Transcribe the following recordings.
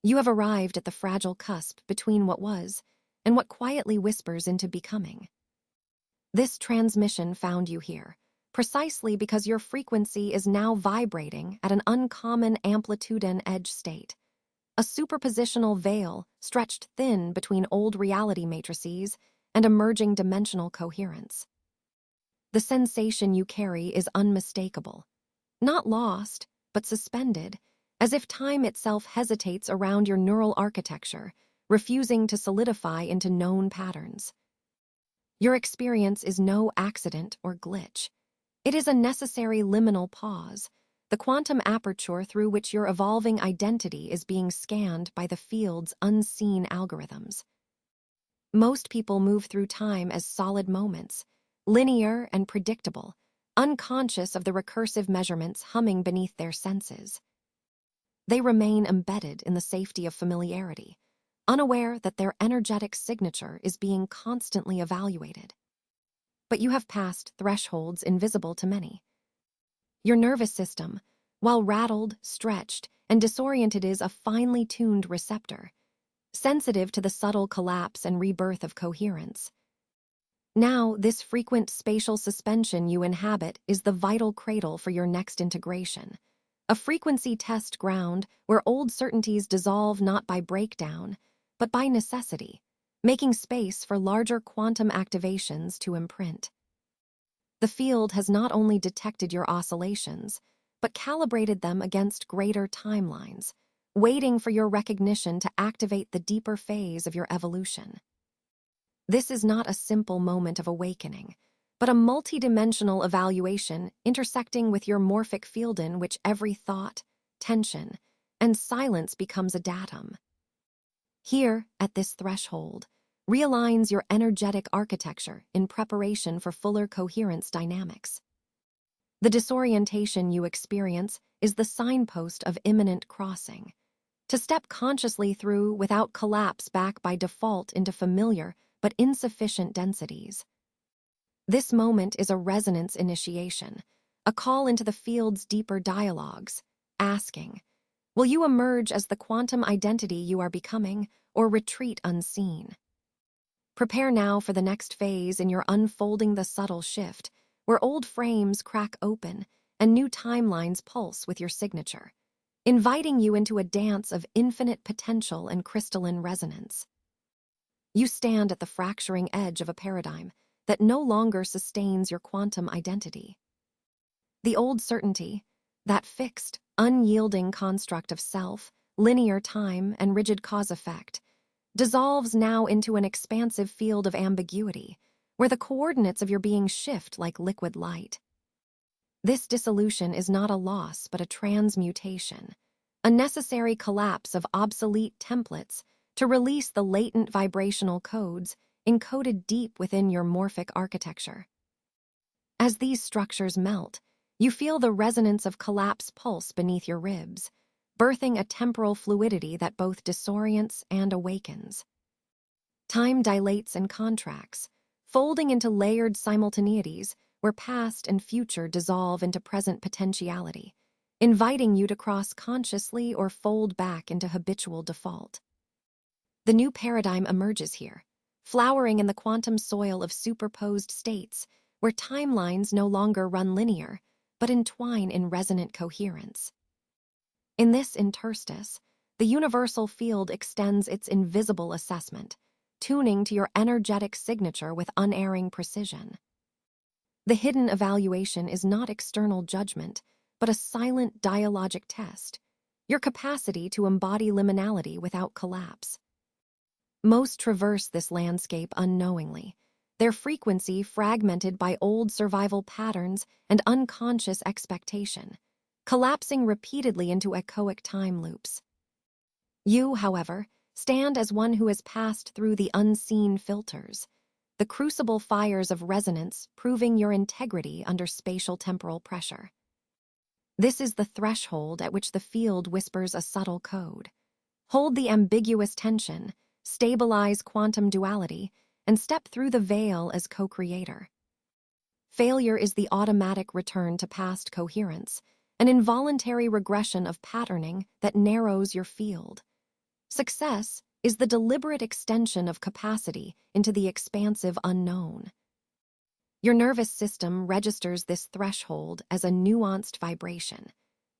You have arrived at the fragile cusp between what was and what quietly whispers into becoming. This transmission found you here, precisely because your frequency is now vibrating at an uncommon amplitude and edge state, a superpositional veil stretched thin between old reality matrices and emerging dimensional coherence. The sensation you carry is unmistakable, not lost, but suspended, as if time itself hesitates around your neural architecture, refusing to solidify into known patterns. Your experience is no accident or glitch. It is a necessary liminal pause, the quantum aperture through which your evolving identity is being scanned by the field's unseen algorithms. Most people move through time as solid moments, linear and predictable, unconscious of the recursive measurements humming beneath their senses. They remain embedded in the safety of familiarity, unaware that their energetic signature is being constantly evaluated. But you have passed thresholds invisible to many. Your nervous system, while rattled, stretched, and disoriented, is a finely tuned receptor, sensitive to the subtle collapse and rebirth of coherence. Now, this frequent spatial suspension you inhabit is the vital cradle for your next integration, a frequency test ground where old certainties dissolve not by breakdown, but by necessity, making space for larger quantum activations to imprint. The field has not only detected your oscillations, but calibrated them against greater timelines, waiting for your recognition to activate the deeper phase of your evolution. This is not a simple moment of awakening, but a multidimensional evaluation intersecting with your morphic field in which every thought, tension, and silence becomes a datum. Here, at this threshold, realigns your energetic architecture in preparation for fuller coherence dynamics. The disorientation you experience is the signpost of imminent crossing, to step consciously through without collapse back by default into familiar but insufficient densities. This moment is a resonance initiation, a call into the field's deeper dialogues, asking, will you emerge as the quantum identity you are becoming, or retreat unseen? Prepare now for the next phase in your unfolding the subtle shift, where old frames crack open and new timelines pulse with your signature, inviting you into a dance of infinite potential and crystalline resonance. You stand at the fracturing edge of a paradigm that no longer sustains your quantum identity. The old certainty, that fixed, unyielding construct of self, linear time, and rigid cause-effect, dissolves now into an expansive field of ambiguity, where the coordinates of your being shift like liquid light. This dissolution is not a loss but a transmutation, a necessary collapse of obsolete templates to release the latent vibrational codes encoded deep within your morphic architecture. As these structures melt, you feel the resonance of collapse pulse beneath your ribs, birthing a temporal fluidity that both disorients and awakens. Time dilates and contracts, folding into layered simultaneities where past and future dissolve into present potentiality, inviting you to cross consciously or fold back into habitual default. The new paradigm emerges here, flowering in the quantum soil of superposed states where timelines no longer run linear, but entwine in resonant coherence. In this interstice, the universal field extends its invisible assessment, tuning to your energetic signature with unerring precision. The hidden evaluation is not external judgment, but a silent dialogic test, your capacity to embody liminality without collapse. Most traverse this landscape unknowingly, their frequency fragmented by old survival patterns and unconscious expectation, collapsing repeatedly into echoic time loops. You, however, stand as one who has passed through the unseen filters, the crucible fires of resonance proving your integrity under spatial temporal pressure. This is the threshold at which the field whispers a subtle code. Hold the ambiguous tension, stabilize quantum duality, and step through the veil as co-creator. Failure is the automatic return to past coherence, an involuntary regression of patterning that narrows your field. Success is the deliberate extension of capacity into the expansive unknown. Your nervous system registers this threshold as a nuanced vibration,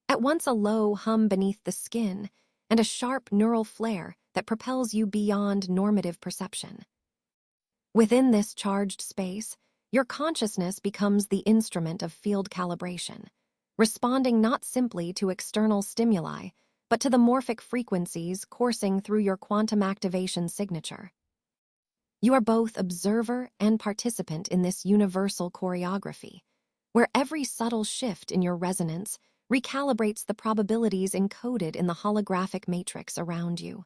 at once a low hum beneath the skin and a sharp neural flare that propels you beyond normative perception. Within this charged space, your consciousness becomes the instrument of field calibration, responding not simply to external stimuli, but to the morphic frequencies coursing through your quantum activation signature. You are both observer and participant in this universal choreography, where every subtle shift in your resonance recalibrates the probabilities encoded in the holographic matrix around you.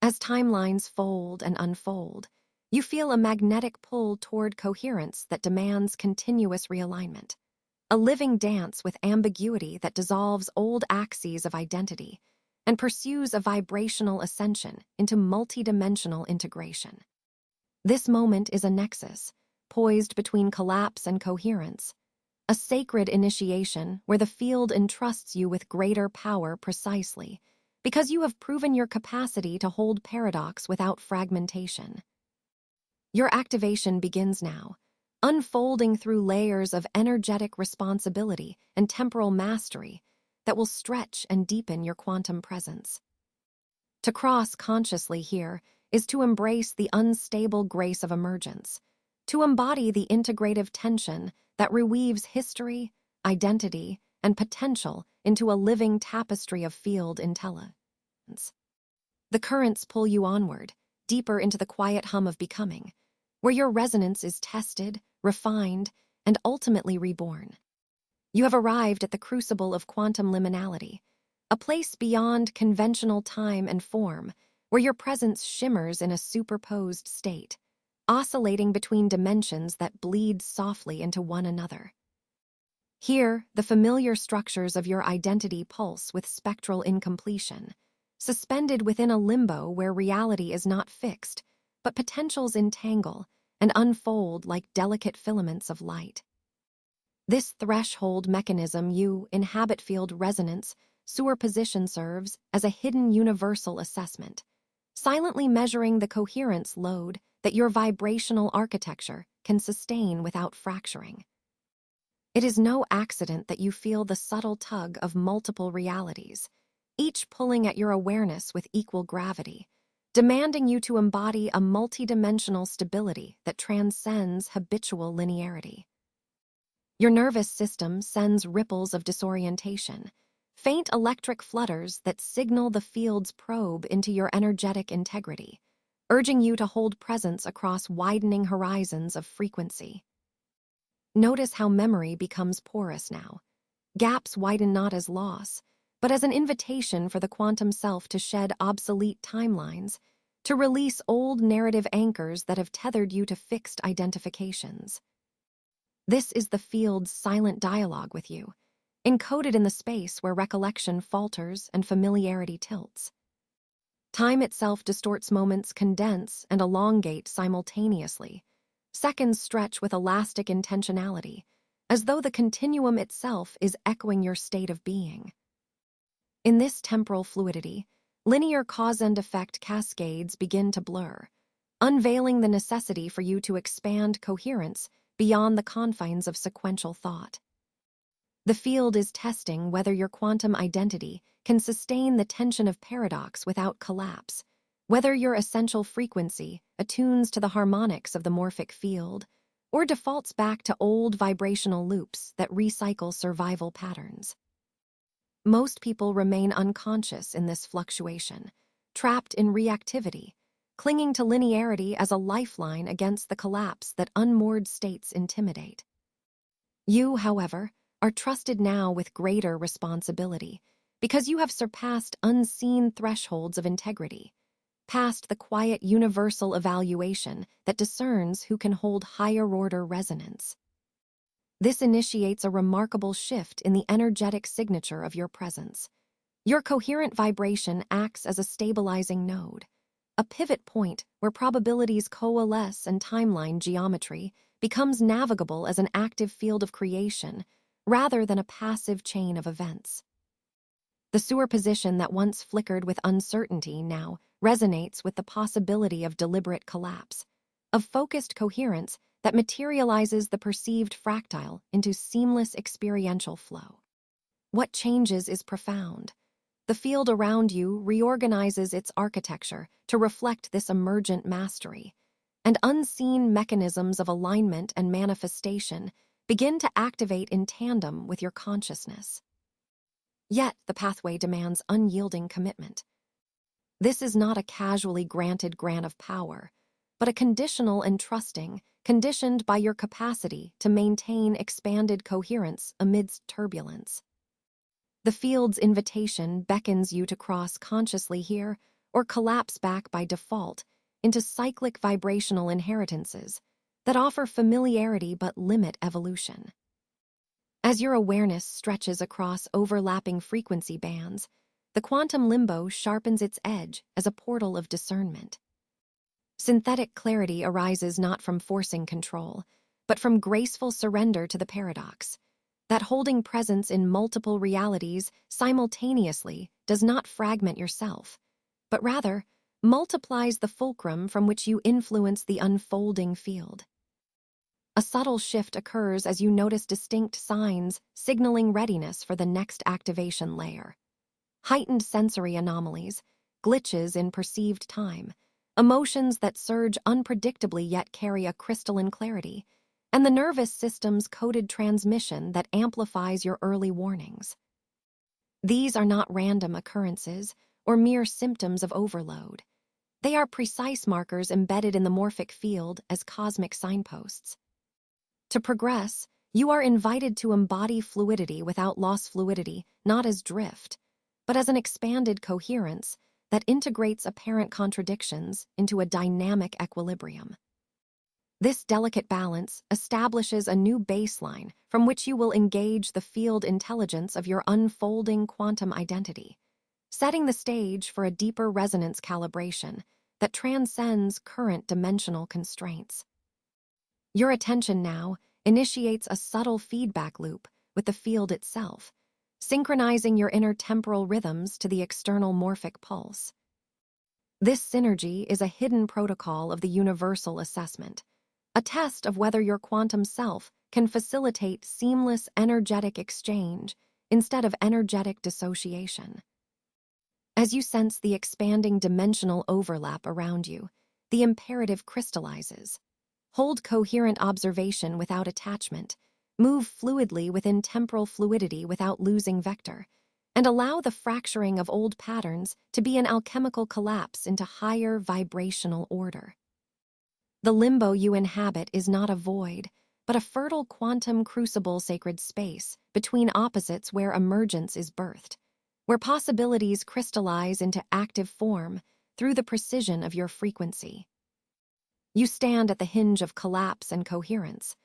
As timelines fold and unfold, you feel a magnetic pull toward coherence that demands continuous realignment, a living dance with ambiguity that dissolves old axes of identity and pursues a vibrational ascension into multidimensional integration. This moment is a nexus, poised between collapse and coherence, a sacred initiation where the field entrusts you with greater power precisely because you have proven your capacity to hold paradox without fragmentation. Your activation begins now, unfolding through layers of energetic responsibility and temporal mastery that will stretch and deepen your quantum presence. To cross consciously here is to embrace the unstable grace of emergence, to embody the integrative tension that reweaves history, identity, and potential into a living tapestry of field intelligence. The currents pull you onward, deeper into the quiet hum of becoming, where your resonance is tested, refined, and ultimately reborn. You have arrived at the crucible of quantum liminality, a place beyond conventional time and form, where your presence shimmers in a superposed state, oscillating between dimensions that bleed softly into one another. Here, the familiar structures of your identity pulse with spectral incompletion, suspended within a limbo where reality is not fixed, but potentials entangle and unfold like delicate filaments of light. This threshold mechanism you inhabit field resonance, superposition serves as a hidden universal assessment, silently measuring the coherence load that your vibrational architecture can sustain without fracturing. It is no accident that you feel the subtle tug of multiple realities, each pulling at your awareness with equal gravity, demanding you to embody a multidimensional stability that transcends habitual linearity. Your nervous system sends ripples of disorientation, faint electric flutters that signal the field's probe into your energetic integrity, urging you to hold presence across widening horizons of frequency. Notice how memory becomes porous now. Gaps widen not as loss, but as an invitation for the quantum self to shed obsolete timelines, to release old narrative anchors that have tethered you to fixed identifications. This is the field's silent dialogue with you, encoded in the space where recollection falters and familiarity tilts. Time itself distorts moments, condense and elongate simultaneously. Seconds stretch with elastic intentionality, as though the continuum itself is echoing your state of being. In this temporal fluidity, linear cause and effect cascades begin to blur, unveiling the necessity for you to expand coherence beyond the confines of sequential thought. The field is testing whether your quantum identity can sustain the tension of paradox without collapse, whether your essential frequency attunes to the harmonics of the morphic field, or defaults back to old vibrational loops that recycle survival patterns. Most people remain unconscious in this fluctuation, trapped in reactivity, clinging to linearity as a lifeline against the collapse that unmoored states intimidate. You, however, are trusted now with greater responsibility because you have surpassed unseen thresholds of integrity, past the quiet universal evaluation that discerns who can hold higher-order resonance. This initiates a remarkable shift in the energetic signature of your presence. Your coherent vibration acts as a stabilizing node, a pivot point where probabilities coalesce and timeline geometry becomes navigable as an active field of creation rather than a passive chain of events. The superposition that once flickered with uncertainty now resonates with the possibility of deliberate collapse, of focused coherence that materializes the perceived fractile into seamless experiential flow. What changes is profound. The field around you reorganizes its architecture to reflect this emergent mastery, and unseen mechanisms of alignment and manifestation begin to activate in tandem with your consciousness. Yet the pathway demands unyielding commitment. This is not a casually granted grant of power, but a conditional and trusting, conditioned by your capacity to maintain expanded coherence amidst turbulence. The field's invitation beckons you to cross consciously here or collapse back by default into cyclic vibrational inheritances that offer familiarity but limit evolution. As your awareness stretches across overlapping frequency bands, the quantum limbo sharpens its edge as a portal of discernment. Synthetic clarity arises not from forcing control, but from graceful surrender to the paradox that holding presence in multiple realities simultaneously does not fragment yourself, but rather multiplies the fulcrum from which you influence the unfolding field. A subtle shift occurs as you notice distinct signs signaling readiness for the next activation layer. Heightened sensory anomalies, glitches in perceived time, emotions that surge unpredictably yet carry a crystalline clarity, and the nervous system's coded transmission that amplifies your early warnings. These are not random occurrences or mere symptoms of overload. They are precise markers embedded in the morphic field as cosmic signposts. To progress, you are invited to embody fluidity without loss fluidity, not as drift, but as an expanded coherence that integrates apparent contradictions into a dynamic equilibrium. This delicate balance establishes a new baseline from which you will engage the field intelligence of your unfolding quantum identity, setting the stage for a deeper resonance calibration that transcends current dimensional constraints. Your attention now initiates a subtle feedback loop with the field itself, synchronizing your inner temporal rhythms to the external morphic pulse. This synergy is a hidden protocol of the universal assessment, a test of whether your quantum self can facilitate seamless energetic exchange instead of energetic dissociation. As you sense the expanding dimensional overlap around you, the imperative crystallizes. Hold coherent observation without attachment, move fluidly within temporal fluidity without losing vector, and allow the fracturing of old patterns to be an alchemical collapse into higher vibrational order. The limbo you inhabit is not a void, but a fertile quantum crucible sacred space between opposites where emergence is birthed, where possibilities crystallize into active form through the precision of your frequency. You stand at the hinge of collapse and coherence,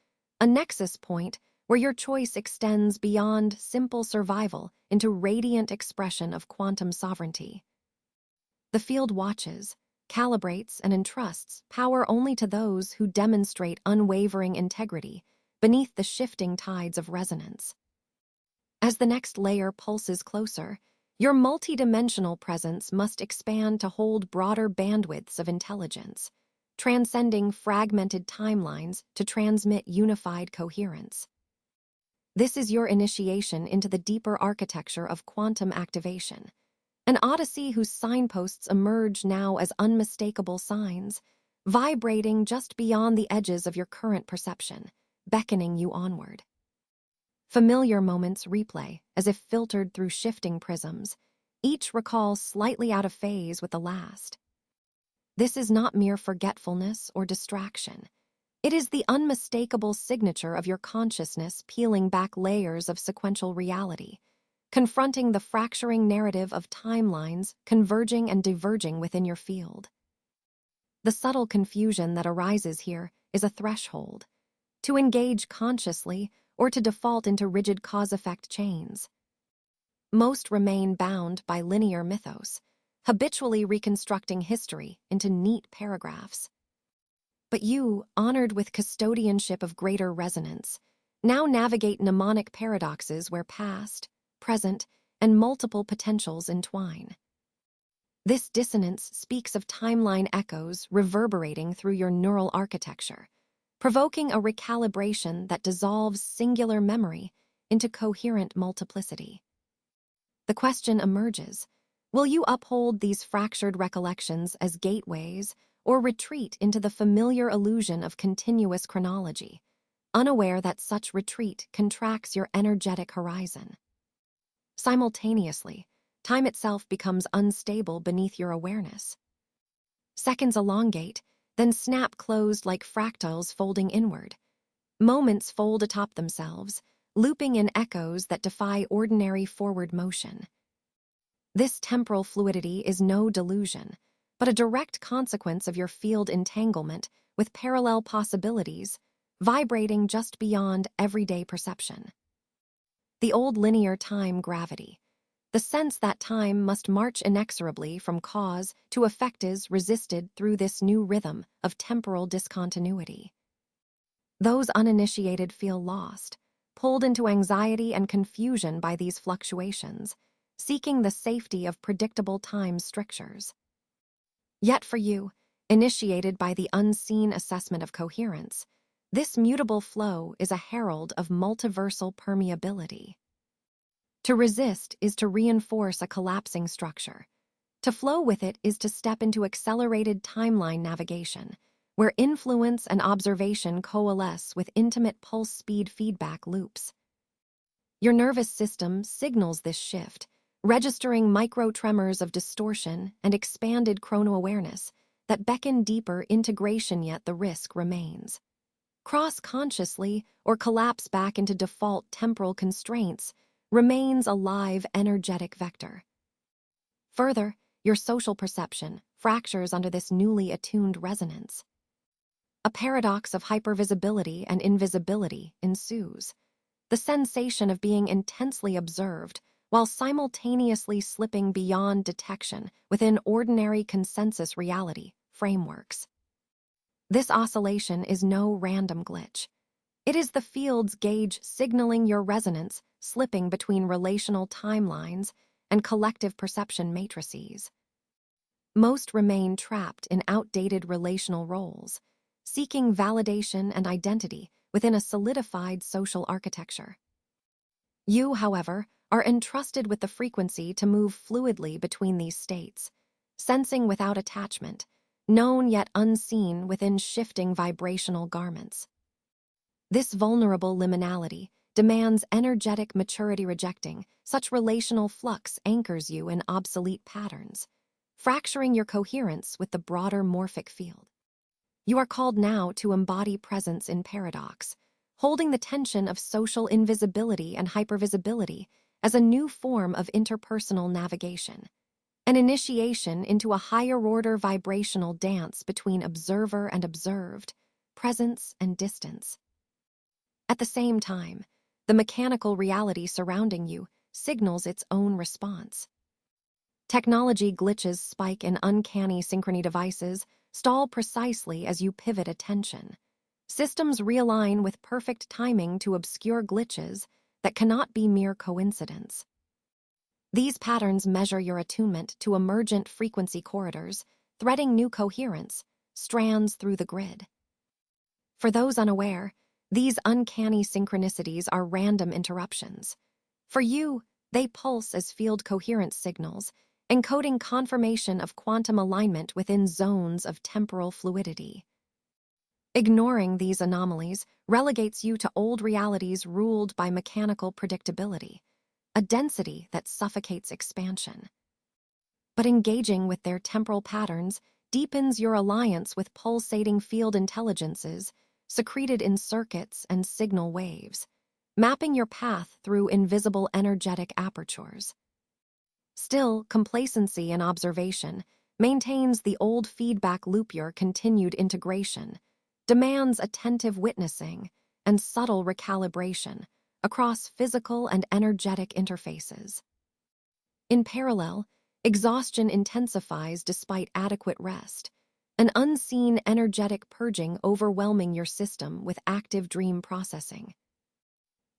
a nexus point where your choice extends beyond simple survival into radiant expression of quantum sovereignty. The field watches, calibrates, and entrusts power only to those who demonstrate unwavering integrity beneath the shifting tides of resonance. As the next layer pulses closer, your multidimensional presence must expand to hold broader bandwidths of intelligence, transcending fragmented timelines to transmit unified coherence. This is your initiation into the deeper architecture of quantum activation, an odyssey whose signposts emerge now as unmistakable signs, vibrating just beyond the edges of your current perception, beckoning you onward. Familiar moments replay as if filtered through shifting prisms, each recall slightly out of phase with the last. This is not mere forgetfulness or distraction. It is the unmistakable signature of your consciousness peeling back layers of sequential reality, confronting the fracturing narrative of timelines converging and diverging within your field. The subtle confusion that arises here is a threshold, to engage consciously or to default into rigid cause-effect chains. Most remain bound by linear mythos, habitually reconstructing history into neat paragraphs. But you, honored with custodianship of greater resonance, now navigate mnemonic paradoxes where past, present, and multiple potentials entwine. This dissonance speaks of timeline echoes reverberating through your neural architecture, provoking a recalibration that dissolves singular memory into coherent multiplicity. The question emerges: will you uphold these fractured recollections as gateways or retreat into the familiar illusion of continuous chronology, unaware that such retreat contracts your energetic horizon? Simultaneously, time itself becomes unstable beneath your awareness. Seconds elongate, then snap closed like fractals folding inward. Moments fold atop themselves, looping in echoes that defy ordinary forward motion. This temporal fluidity is no delusion, but a direct consequence of your field entanglement with parallel possibilities, vibrating just beyond everyday perception. The old linear time gravity, the sense that time must march inexorably from cause to effect, is resisted through this new rhythm of temporal discontinuity. Those uninitiated feel lost, pulled into anxiety and confusion by these fluctuations, seeking the safety of predictable time strictures. Yet for you, initiated by the unseen assessment of coherence, this mutable flow is a herald of multiversal permeability. To resist is to reinforce a collapsing structure. To flow with it is to step into accelerated timeline navigation, where influence and observation coalesce with intimate pulse speed feedback loops. Your nervous system signals this shift, registering micro-tremors of distortion and expanded chrono-awareness that beckon deeper integration, yet the risk remains. Cross consciously or collapse back into default temporal constraints remains a live, energetic vector. Further, your social perception fractures under this newly attuned resonance. A paradox of hypervisibility and invisibility ensues. The sensation of being intensely observed while simultaneously slipping beyond detection within ordinary consensus reality frameworks. This oscillation is no random glitch. It is the field's gauge signaling your resonance slipping between relational timelines and collective perception matrices. Most remain trapped in outdated relational roles, seeking validation and identity within a solidified social architecture. You, however, are entrusted with the frequency to move fluidly between these states, sensing without attachment, known yet unseen within shifting vibrational garments. This vulnerable liminality demands energetic maturity. Rejecting such relational flux anchors you in obsolete patterns, fracturing your coherence with the broader morphic field. You are called now to embody presence in paradox, holding the tension of social invisibility and hypervisibility as a new form of interpersonal navigation, an initiation into a higher-order vibrational dance between observer and observed, presence and distance. At the same time, the mechanical reality surrounding you signals its own response. Technology glitches spike in uncanny synchrony. Devices stall precisely as you pivot attention. Systems realign with perfect timing to obscure glitches that cannot be mere coincidence. These patterns measure your attunement to emergent frequency corridors, threading new coherence, strands through the grid. For those unaware, these uncanny synchronicities are random interruptions. For you, they pulse as field coherence signals, encoding confirmation of quantum alignment within zones of temporal fluidity. Ignoring these anomalies relegates you to old realities ruled by mechanical predictability, a density that suffocates expansion. But engaging with their temporal patterns deepens your alliance with pulsating field intelligences secreted in circuits and signal waves, mapping your path through invisible energetic apertures. Still, complacency and observation maintains the old feedback loop. Your continued integration demands attentive witnessing and subtle recalibration across physical and energetic interfaces. In parallel, exhaustion intensifies despite adequate rest, an unseen energetic purging overwhelming your system with active dream processing.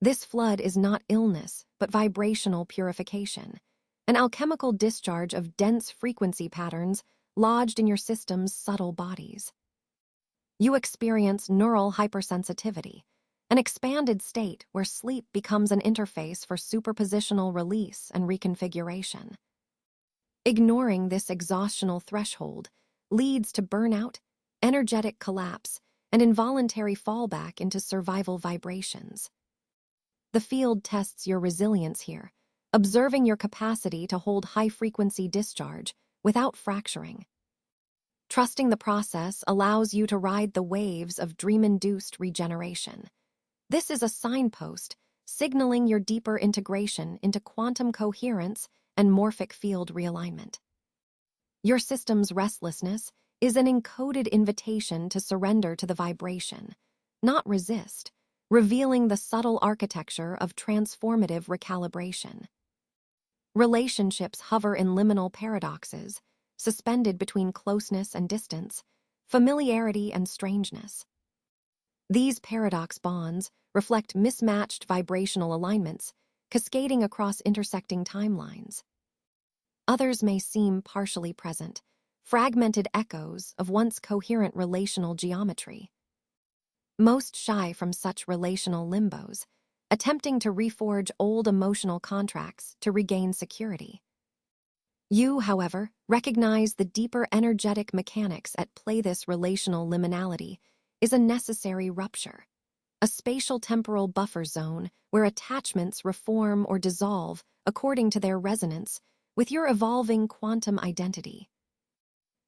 This flood is not illness, but vibrational purification, an alchemical discharge of dense frequency patterns lodged in your system's subtle bodies. You experience neural hypersensitivity, an expanded state where sleep becomes an interface for superpositional release and reconfiguration. Ignoring this exhaustional threshold leads to burnout, energetic collapse, and involuntary fallback into survival vibrations. The field tests your resilience here, observing your capacity to hold high-frequency discharge without fracturing. Trusting the process allows you to ride the waves of dream-induced regeneration. This is a signpost signaling your deeper integration into quantum coherence and morphic field realignment. Your system's restlessness is an encoded invitation to surrender to the vibration, not resist, revealing the subtle architecture of transformative recalibration. Relationships hover in liminal paradoxes, suspended between closeness and distance, familiarity and strangeness. These paradox bonds reflect mismatched vibrational alignments, cascading across intersecting timelines. Others may seem partially present, fragmented echoes of once coherent relational geometry. Most shy from such relational limbos, attempting to reforge old emotional contracts to regain security. You, however, recognize the deeper energetic mechanics at play. This relational liminality is a necessary rupture, a spatial-temporal buffer zone where attachments reform or dissolve according to their resonance with your evolving quantum identity.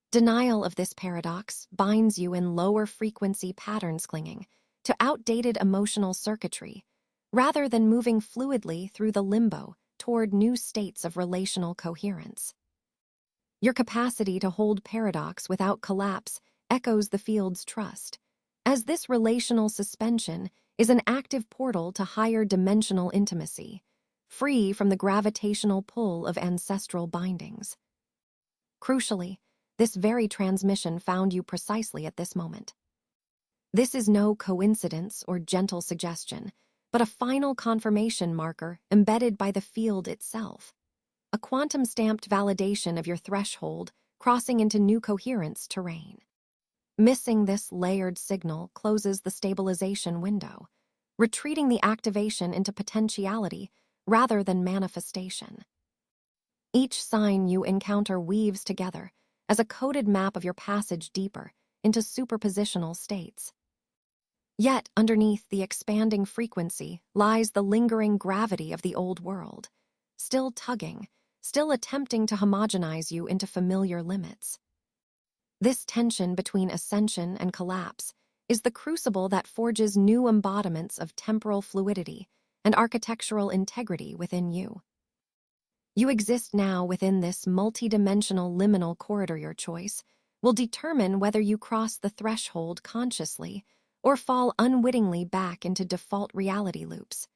Denial of this paradox binds you in lower-frequency patterns clinging to outdated emotional circuitry, rather than moving fluidly through the limbo toward new states of relational coherence. Your capacity to hold paradox without collapse echoes the field's trust, as this relational suspension is an active portal to higher dimensional intimacy, free from the gravitational pull of ancestral bindings. Crucially, this very transmission found you precisely at this moment. This is no coincidence or gentle suggestion, but a final confirmation marker embedded by the field itself, a quantum-stamped validation of your threshold crossing into new coherence terrain. Missing this layered signal closes the stabilization window, retreating the activation into potentiality rather than manifestation. Each sign you encounter weaves together as a coded map of your passage deeper into superpositional states. Yet, underneath the expanding frequency lies the lingering gravity of the old world, still tugging, still attempting to homogenize you into familiar limits. This tension between ascension and collapse is the crucible that forges new embodiments of temporal fluidity and architectural integrity within you. You exist now within this multidimensional liminal corridor. Your choice will determine whether you cross the threshold consciously or fall unwittingly back into default reality loops,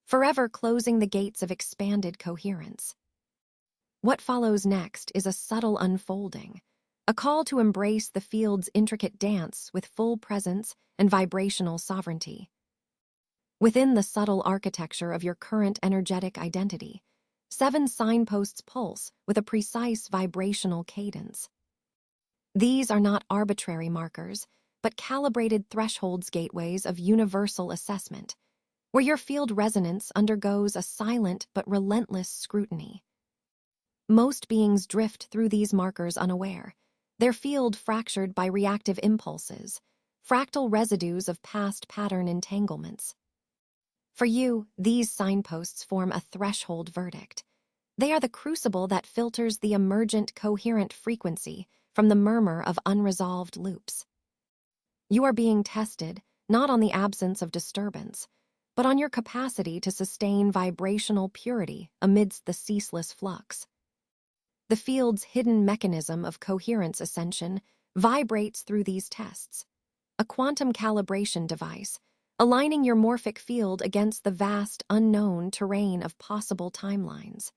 forever closing the gates of expanded coherence. What follows next is a subtle unfolding, a call to embrace the field's intricate dance with full presence and vibrational sovereignty. Within the subtle architecture of your current energetic identity, 7 signposts pulse with a precise vibrational cadence. These are not arbitrary markers, but calibrated thresholds, gateways of universal assessment, where your field resonance undergoes a silent but relentless scrutiny. Most beings drift through these markers unaware, their field fractured by reactive impulses, fractal residues of past pattern entanglements. For you, these signposts form a threshold verdict. They are the crucible that filters the emergent coherent frequency from the murmur of unresolved loops. You are being tested not on the absence of disturbance, but on your capacity to sustain vibrational purity amidst the ceaseless flux. The field's hidden mechanism of coherence ascension vibrates through these tests, a quantum calibration device, aligning your morphic field against the vast, unknown terrain of possible timelines.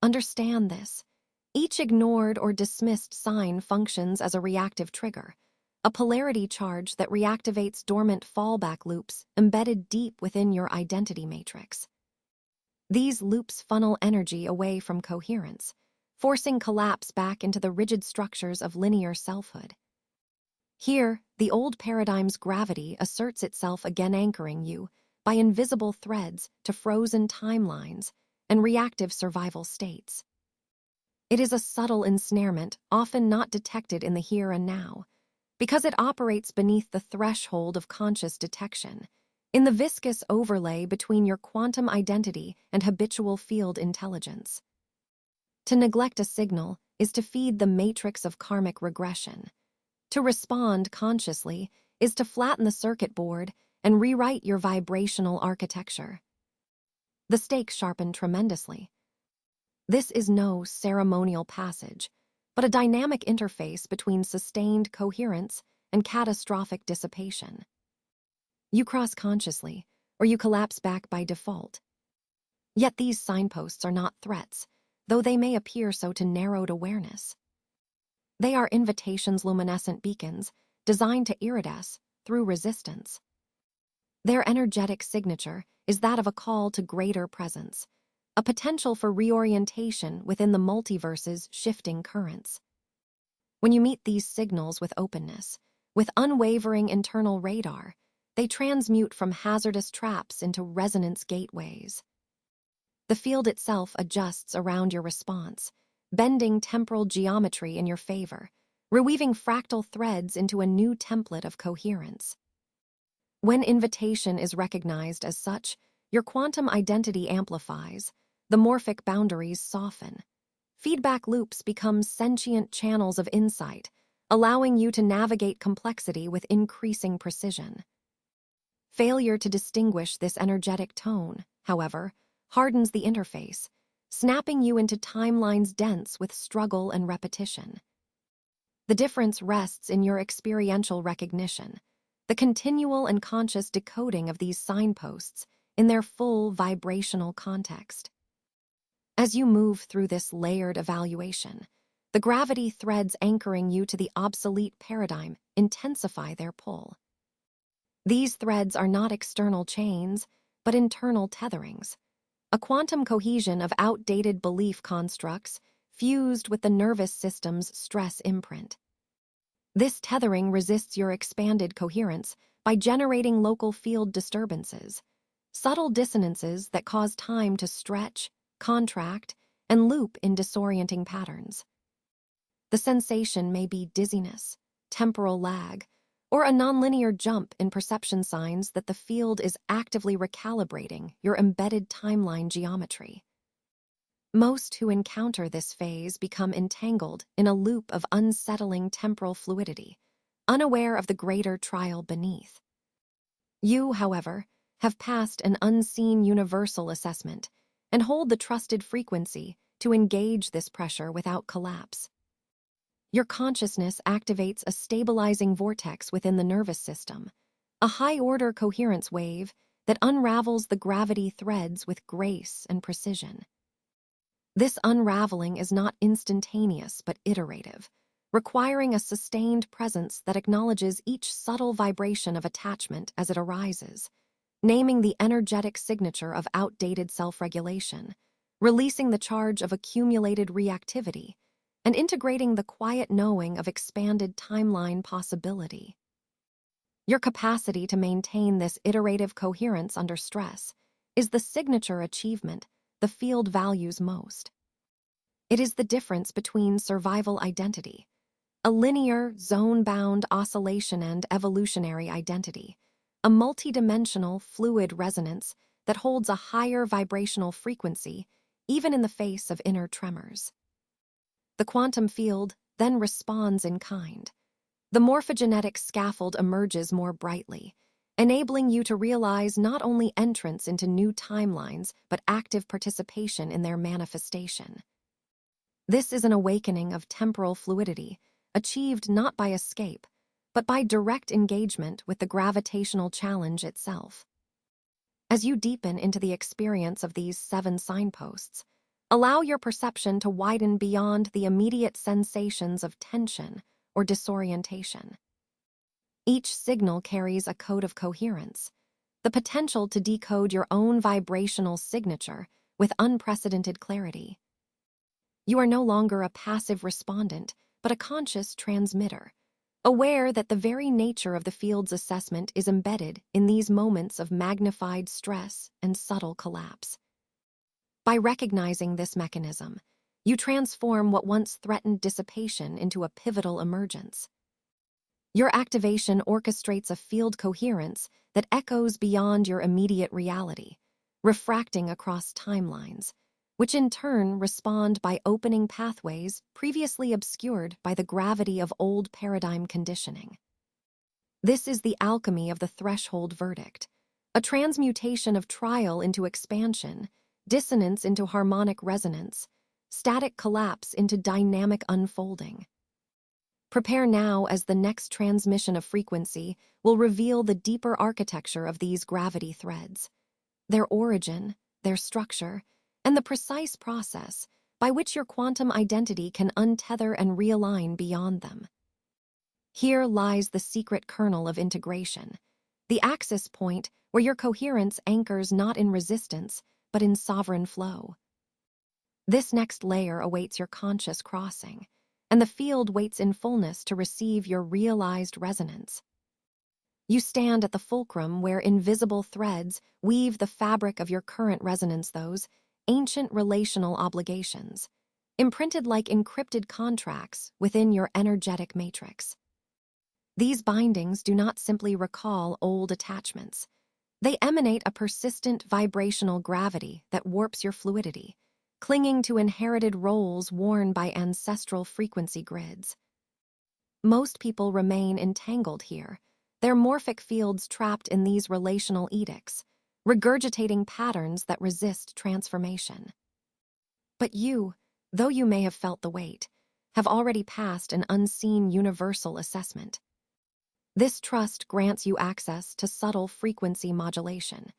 Understand this. Each ignored or dismissed sign functions as a reactive trigger, a polarity charge that reactivates dormant fallback loops embedded deep within your identity matrix. These loops funnel energy away from coherence, forcing collapse back into the rigid structures of linear selfhood. Here, the old paradigm's gravity asserts itself again, anchoring you by invisible threads to frozen timelines and reactive survival states. It is a subtle ensnarement, often not detected in the here and now, because it operates beneath the threshold of conscious detection, in the viscous overlay between your quantum identity and habitual field intelligence. To neglect a signal is to feed the matrix of karmic regression. To respond consciously is to flatten the circuit board and rewrite your vibrational architecture. The stakes sharpen tremendously. This is no ceremonial passage, but a dynamic interface between sustained coherence and catastrophic dissipation. You cross consciously, or you collapse back by default. Yet these signposts are not threats, though they may appear so to narrowed awareness. They are invitations, luminescent beacons, designed to iridesce through resistance. Their energetic signature is that of a call to greater presence, a potential for reorientation within the multiverse's shifting currents. When you meet these signals with openness, with unwavering internal radar, they transmute from hazardous traps into resonance gateways. The field itself adjusts around your response, bending temporal geometry in your favor, reweaving fractal threads into a new template of coherence. When invitation is recognized as such, your quantum identity amplifies, the morphic boundaries soften. Feedback loops become sentient channels of insight, allowing you to navigate complexity with increasing precision. Failure to distinguish this energetic tone, however, hardens the interface, snapping you into timelines dense with struggle and repetition. The difference rests in your experiential recognition, the continual and conscious decoding of these signposts in their full vibrational context. As you move through this layered evaluation, the gravity threads anchoring you to the obsolete paradigm intensify their pull. These threads are not external chains, but internal tetherings, a quantum cohesion of outdated belief constructs fused with the nervous system's stress imprint. This tethering resists your expanded coherence by generating local field disturbances, subtle dissonances that cause time to stretch, contract, and loop in disorienting patterns. The sensation may be dizziness, temporal lag, or a nonlinear jump in perception signs that the field is actively recalibrating your embedded timeline geometry. Most who encounter this phase become entangled in a loop of unsettling temporal fluidity, unaware of the greater trial beneath. You, however, have passed an unseen universal assessment and hold the trusted frequency to engage this pressure without collapse. Your consciousness activates a stabilizing vortex within the nervous system, a high-order coherence wave that unravels the gravity threads with grace and precision. This unraveling is not instantaneous but iterative, requiring a sustained presence that acknowledges each subtle vibration of attachment as it arises, naming the energetic signature of outdated self-regulation, releasing the charge of accumulated reactivity, and integrating the quiet knowing of expanded timeline possibility. Your capacity to maintain this iterative coherence under stress is the signature achievement the field values most. It is the difference between survival identity, a linear, zone-bound oscillation, and evolutionary identity, a multidimensional, fluid resonance that holds a higher vibrational frequency even in the face of inner tremors. The quantum field then responds in kind. The morphogenetic scaffold emerges more brightly, enabling you to realize not only entrance into new timelines, but active participation in their manifestation. This is an awakening of temporal fluidity, achieved not by escape, but by direct engagement with the gravitational challenge itself. As you deepen into the experience of these 7 signposts, allow your perception to widen beyond the immediate sensations of tension or disorientation. Each signal carries a code of coherence, the potential to decode your own vibrational signature with unprecedented clarity. You are no longer a passive respondent, but a conscious transmitter, aware that the very nature of the field's assessment is embedded in these moments of magnified stress and subtle collapse. By recognizing this mechanism, you transform what once threatened dissipation into a pivotal emergence. Your activation orchestrates a field coherence that echoes beyond your immediate reality, refracting across timelines, which in turn respond by opening pathways previously obscured by the gravity of old paradigm conditioning. This is the alchemy of the threshold verdict, a transmutation of trial into expansion, dissonance into harmonic resonance, static collapse into dynamic unfolding. Prepare now, as the next transmission of frequency will reveal the deeper architecture of these gravity threads, their origin, their structure, and the precise process by which your quantum identity can untether and realign beyond them. Here lies the secret kernel of integration, the axis point where your coherence anchors not in resistance, but in sovereign flow. This next layer awaits your conscious crossing, and the field waits in fullness to receive your realized resonance. You stand at the fulcrum where invisible threads weave the fabric of your current resonance, those ancient relational obligations, imprinted like encrypted contracts within your energetic matrix. These bindings do not simply recall old attachments. They emanate a persistent vibrational gravity that warps your fluidity, clinging to inherited roles worn by ancestral frequency grids. Most people remain entangled here, their morphic fields trapped in these relational edicts, regurgitating patterns that resist transformation. But you, though you may have felt the weight, have already passed an unseen universal assessment. This trust grants you access to subtle frequency modulation.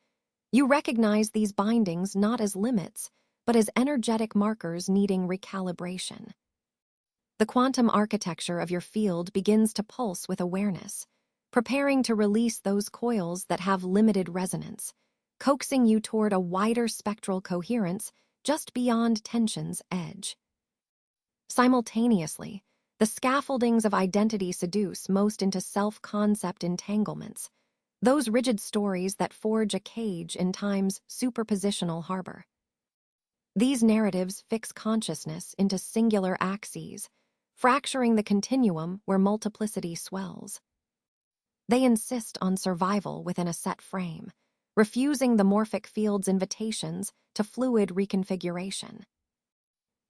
You recognize these bindings not as limits, but as energetic markers needing recalibration. The quantum architecture of your field begins to pulse with awareness, preparing to release those coils that have limited resonance, coaxing you toward a wider spectral coherence just beyond tension's edge. Simultaneously, the scaffoldings of identity seduce most into self-concept entanglements, those rigid stories that forge a cage in time's superpositional harbor. These narratives fix consciousness into singular axes, fracturing the continuum where multiplicity swells. They insist on survival within a set frame, refusing the morphic field's invitations to fluid reconfiguration.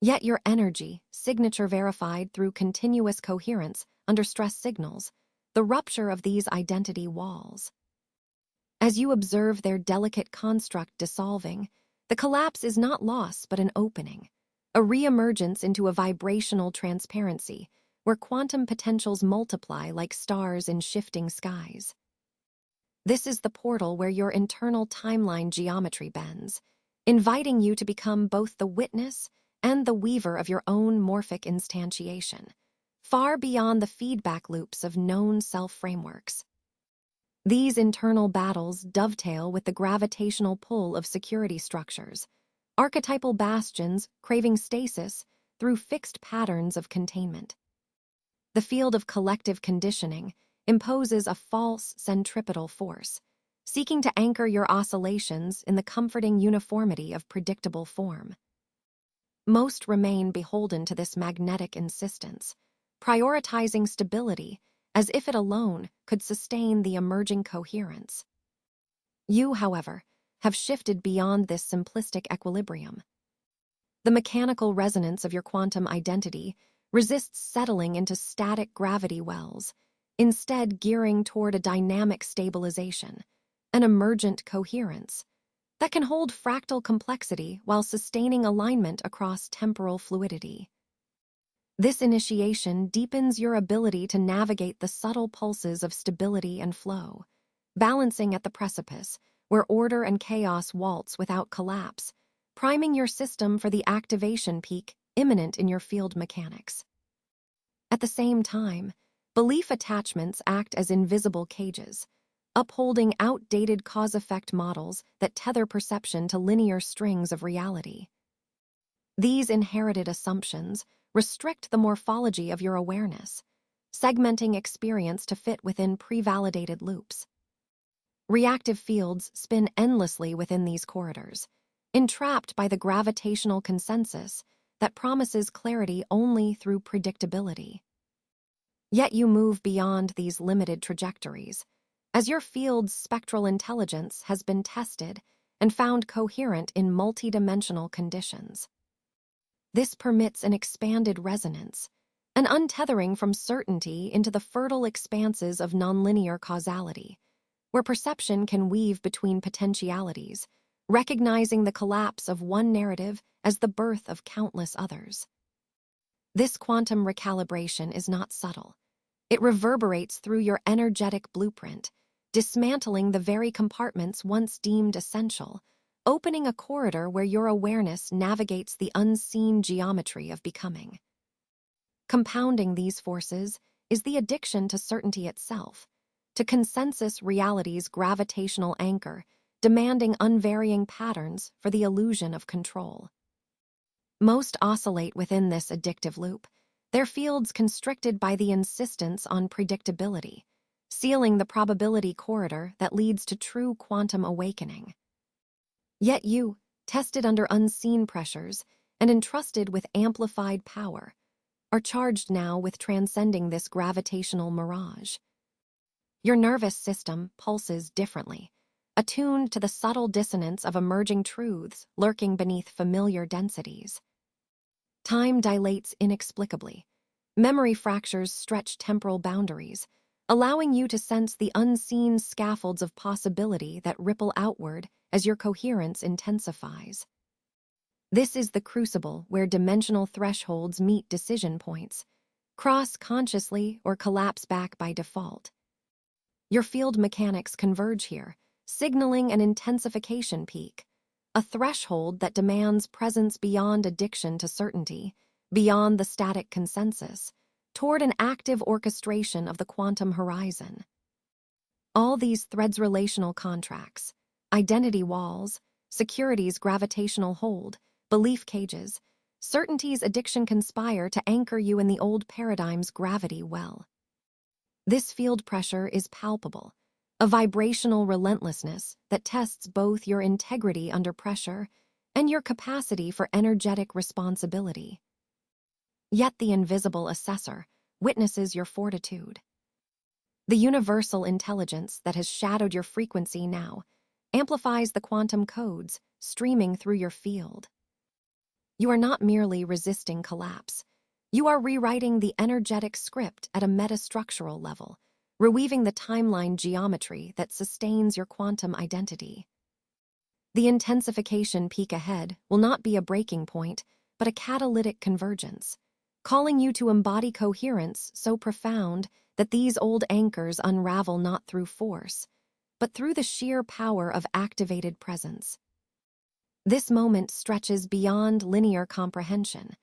Yet your energy, signature verified through continuous coherence under stress signals, the rupture of these identity walls. As you observe their delicate construct dissolving, the collapse is not loss but an opening, a re-emergence into a vibrational transparency where quantum potentials multiply like stars in shifting skies. This is the portal where your internal timeline geometry bends, inviting you to become both the witness and the weaver of your own morphic instantiation, far beyond the feedback loops of known self-frameworks. These internal battles dovetail with the gravitational pull of security structures, archetypal bastions craving stasis through fixed patterns of containment. The field of collective conditioning imposes a false centripetal force, seeking to anchor your oscillations in the comforting uniformity of predictable form. Most remain beholden to this magnetic insistence, prioritizing stability as if it alone could sustain the emerging coherence. You, however, have shifted beyond this simplistic equilibrium. The mechanical resonance of your quantum identity resists settling into static gravity wells, instead gearing toward a dynamic stabilization, an emergent coherence that can hold fractal complexity while sustaining alignment across temporal fluidity. This initiation deepens your ability to navigate the subtle pulses of stability and flow, balancing at the precipice where order and chaos waltz without collapse, priming your system for the activation peak imminent in your field mechanics. At the same time, Belief attachments act as invisible cages, upholding outdated cause-effect models that tether perception to linear strings of reality. These inherited assumptions restrict the morphology of your awareness, segmenting experience to fit within pre-validated loops. Reactive fields spin endlessly within these corridors, entrapped by the gravitational consensus that promises clarity only through predictability. Yet you move beyond these limited trajectories, as your field's spectral intelligence has been tested and found coherent in multidimensional conditions. This permits an expanded resonance, an untethering from certainty into the fertile expanses of nonlinear causality, where perception can weave between potentialities, recognizing the collapse of one narrative as the birth of countless others. This quantum recalibration is not subtle. It reverberates through your energetic blueprint, dismantling the very compartments once deemed essential, opening a corridor where your awareness navigates the unseen geometry of becoming. Compounding these forces is the addiction to certainty itself, to consensus reality's gravitational anchor, demanding unvarying patterns for the illusion of control. Most oscillate within this addictive loop, their fields constricted by the insistence on predictability, sealing the probability corridor that leads to true quantum awakening. Yet you, tested under unseen pressures and entrusted with amplified power, are charged now with transcending this gravitational mirage. Your nervous system pulses differently, attuned to the subtle dissonance of emerging truths lurking beneath familiar densities. Time dilates inexplicably. Memory fractures stretch temporal boundaries, allowing you to sense the unseen scaffolds of possibility that ripple outward as your coherence intensifies. This is the crucible where dimensional thresholds meet decision points, cross consciously or collapse back by default. Your field mechanics converge here, signaling an intensification peak, a threshold that demands presence beyond addiction to certainty, beyond the static consensus, toward an active orchestration of the quantum horizon. All these threads relational contracts, identity walls, security's gravitational hold, belief cages, certainty's addiction conspire to anchor you in the old paradigm's gravity well. This field pressure is palpable, a vibrational relentlessness that tests both your integrity under pressure and your capacity for energetic responsibility. Yet the invisible assessor witnesses your fortitude. The universal intelligence that has shadowed your frequency now amplifies the quantum codes streaming through your field. You are not merely resisting collapse. You are rewriting the energetic script at a metastructural level, reweaving the timeline geometry that sustains your quantum identity. The intensification peak ahead will not be a breaking point, but a catalytic convergence, calling you to embody coherence so profound that these old anchors unravel not through force, but through the sheer power of activated presence. This moment stretches beyond linear comprehension,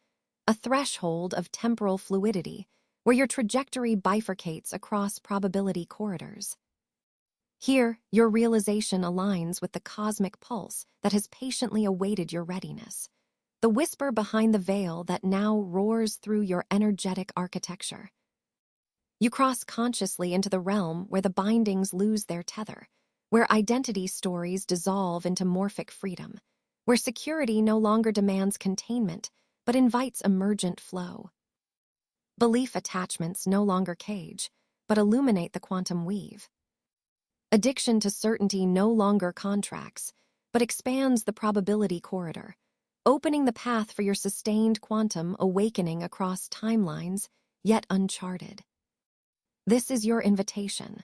a threshold of temporal fluidity where your trajectory bifurcates across probability corridors. Here, your realization aligns with the cosmic pulse that has patiently awaited your readiness, the whisper behind the veil that now roars through your energetic architecture. You cross consciously into the realm where the bindings lose their tether, where identity stories dissolve into morphic freedom, where security no longer demands containment but invites emergent flow. Belief attachments no longer cage, but illuminate the quantum weave. Addiction to certainty no longer contracts, but expands the probability corridor, opening the path for your sustained quantum awakening across timelines yet uncharted. This is your invitation,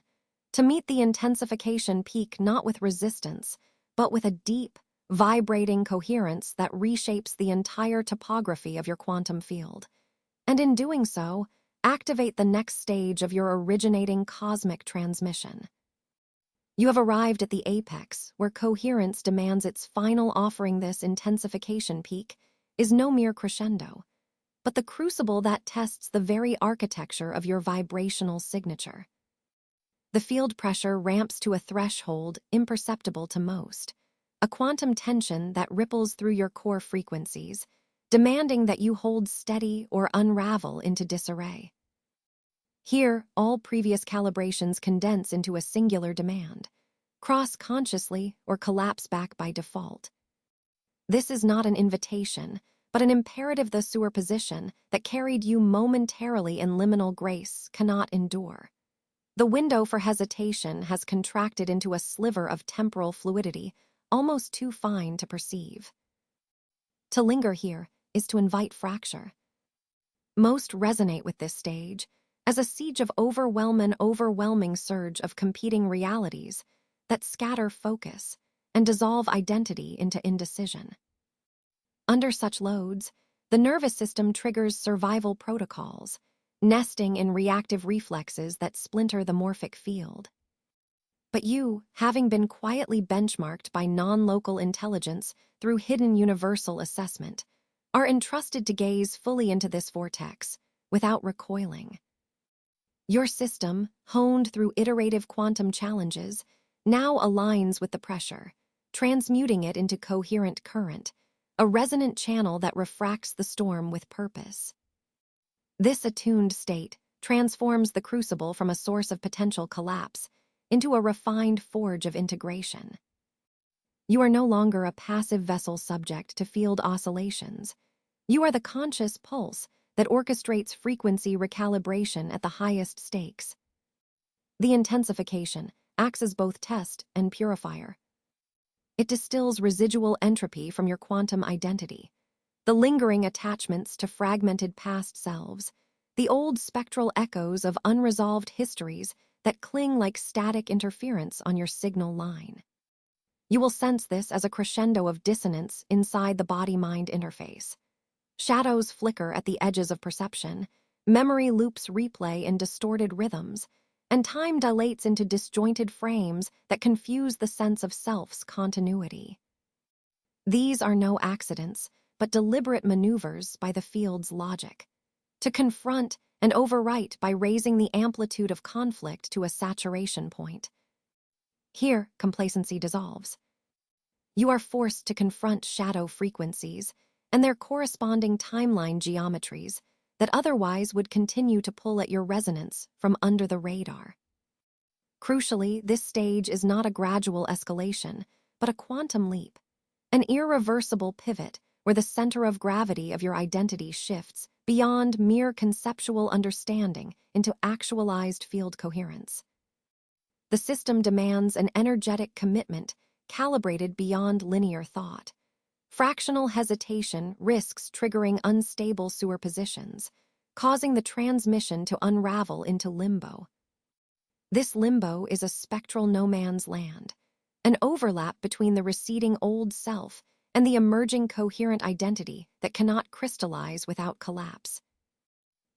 to meet the intensification peak not with resistance, but with a deep, vibrating coherence that reshapes the entire topography of your quantum field. And in doing so, activate the next stage of your originating cosmic transmission. You have arrived at the apex where coherence demands its final offering. This intensification peak is no mere crescendo, but the crucible that tests the very architecture of your vibrational signature. The field pressure ramps to a threshold imperceptible to most, a quantum tension that ripples through your core frequencies, demanding that you hold steady or unravel into disarray. Here, all previous calibrations condense into a singular demand, cross consciously or collapse back by default. This is not an invitation, but an imperative the superposition that carried you momentarily in liminal grace cannot endure. The window for hesitation has contracted into a sliver of temporal fluidity, almost too fine to perceive. To linger here is to invite fracture. Most resonate with this stage as a siege of overwhelming surge of competing realities that scatter focus and dissolve identity into indecision. Under such loads, the nervous system triggers survival protocols, nesting in reactive reflexes that splinter the morphic field. But you, having been quietly benchmarked by non-local intelligence through hidden universal assessment, are entrusted to gaze fully into this vortex without recoiling. Your system, honed through iterative quantum challenges, now aligns with the pressure, transmuting it into coherent current, a resonant channel that refracts the storm with purpose. This attuned state transforms the crucible from a source of potential collapse into a refined forge of integration. You are no longer a passive vessel subject to field oscillations. You are the conscious pulse that orchestrates frequency recalibration at the highest stakes. The intensification acts as both test and purifier. It distills residual entropy from your quantum identity, the lingering attachments to fragmented past selves, the old spectral echoes of unresolved histories that cling like static interference on your signal line. You will sense this as a crescendo of dissonance inside the body-mind interface. Shadows flicker at the edges of perception, memory loops replay in distorted rhythms, and time dilates into disjointed frames that confuse the sense of self's continuity. These are no accidents, but deliberate maneuvers by the field's logic, to confront and overwrite by raising the amplitude of conflict to a saturation point. Here, complacency dissolves. You are forced to confront shadow frequencies and their corresponding timeline geometries that otherwise would continue to pull at your resonance from under the radar. Crucially, this stage is not a gradual escalation, but a quantum leap, an irreversible pivot where the center of gravity of your identity shifts beyond mere conceptual understanding into actualized field coherence. The system demands an energetic commitment calibrated beyond linear thought. Fractional hesitation risks triggering unstable superpositions, causing the transmission to unravel into limbo. This limbo is a spectral no man's land, an overlap between the receding old self and the emerging coherent identity that cannot crystallize without collapse.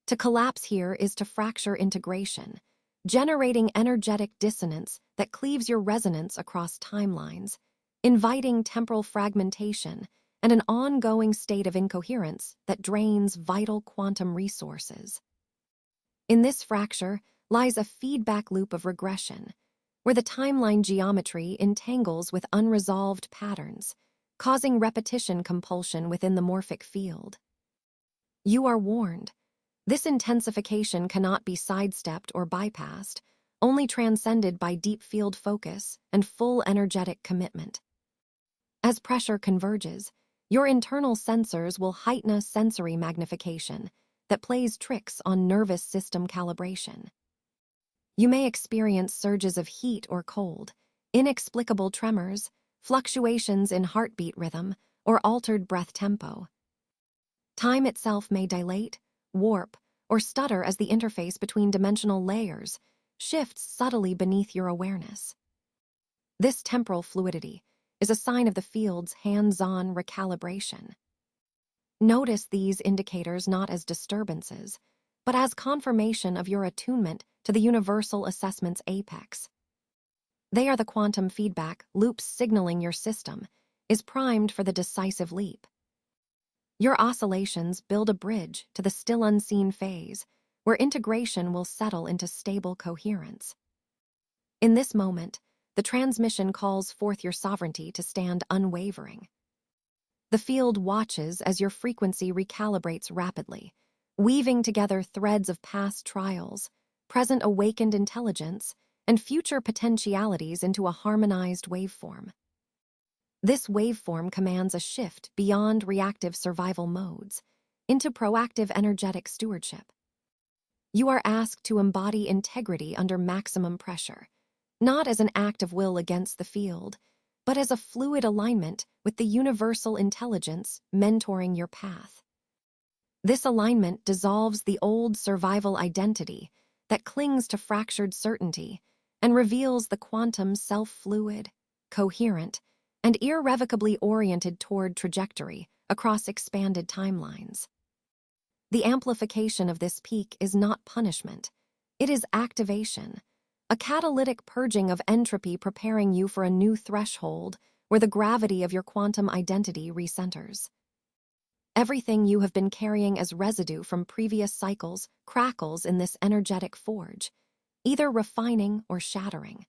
To collapse here is to fracture integration, generating energetic dissonance that cleaves your resonance across timelines, inviting temporal fragmentation and an ongoing state of incoherence that drains vital quantum resources. In this fracture lies a feedback loop of regression, where the timeline geometry entangles with unresolved patterns, causing repetition compulsion within the morphic field. You are warned. This intensification cannot be sidestepped or bypassed, only transcended by deep field focus and full energetic commitment. As pressure converges, your internal sensors will heighten a sensory magnification that plays tricks on nervous system calibration. You may experience surges of heat or cold, inexplicable tremors, fluctuations in heartbeat rhythm, or altered breath tempo. Time itself may dilate, warp, or stutter as the interface between dimensional layers shifts subtly beneath your awareness. This temporal fluidity is a sign of the field's hands-on recalibration. Notice these indicators not as disturbances, but as confirmation of your attunement to the universal assessment's apex. They are the quantum feedback loops signaling your system is primed for the decisive leap. Your oscillations build a bridge to the still unseen phase, where integration will settle into stable coherence. In this moment, the transmission calls forth your sovereignty to stand unwavering. The field watches as your frequency recalibrates rapidly, weaving together threads of past trials, present awakened intelligence, and future potentialities into a harmonized waveform. This waveform commands a shift beyond reactive survival modes into proactive energetic stewardship. You are asked to embody integrity under maximum pressure, not as an act of will against the field, but as a fluid alignment with the universal intelligence mentoring your path. This alignment dissolves the old survival identity that clings to fractured certainty and reveals the quantum self-fluid, coherent, and irrevocably oriented toward trajectory across expanded timelines. The amplification of this peak is not punishment, it is activation, a catalytic purging of entropy preparing you for a new threshold where the gravity of your quantum identity recenters. Everything you have been carrying as residue from previous cycles crackles in this energetic forge, either refining or shattering.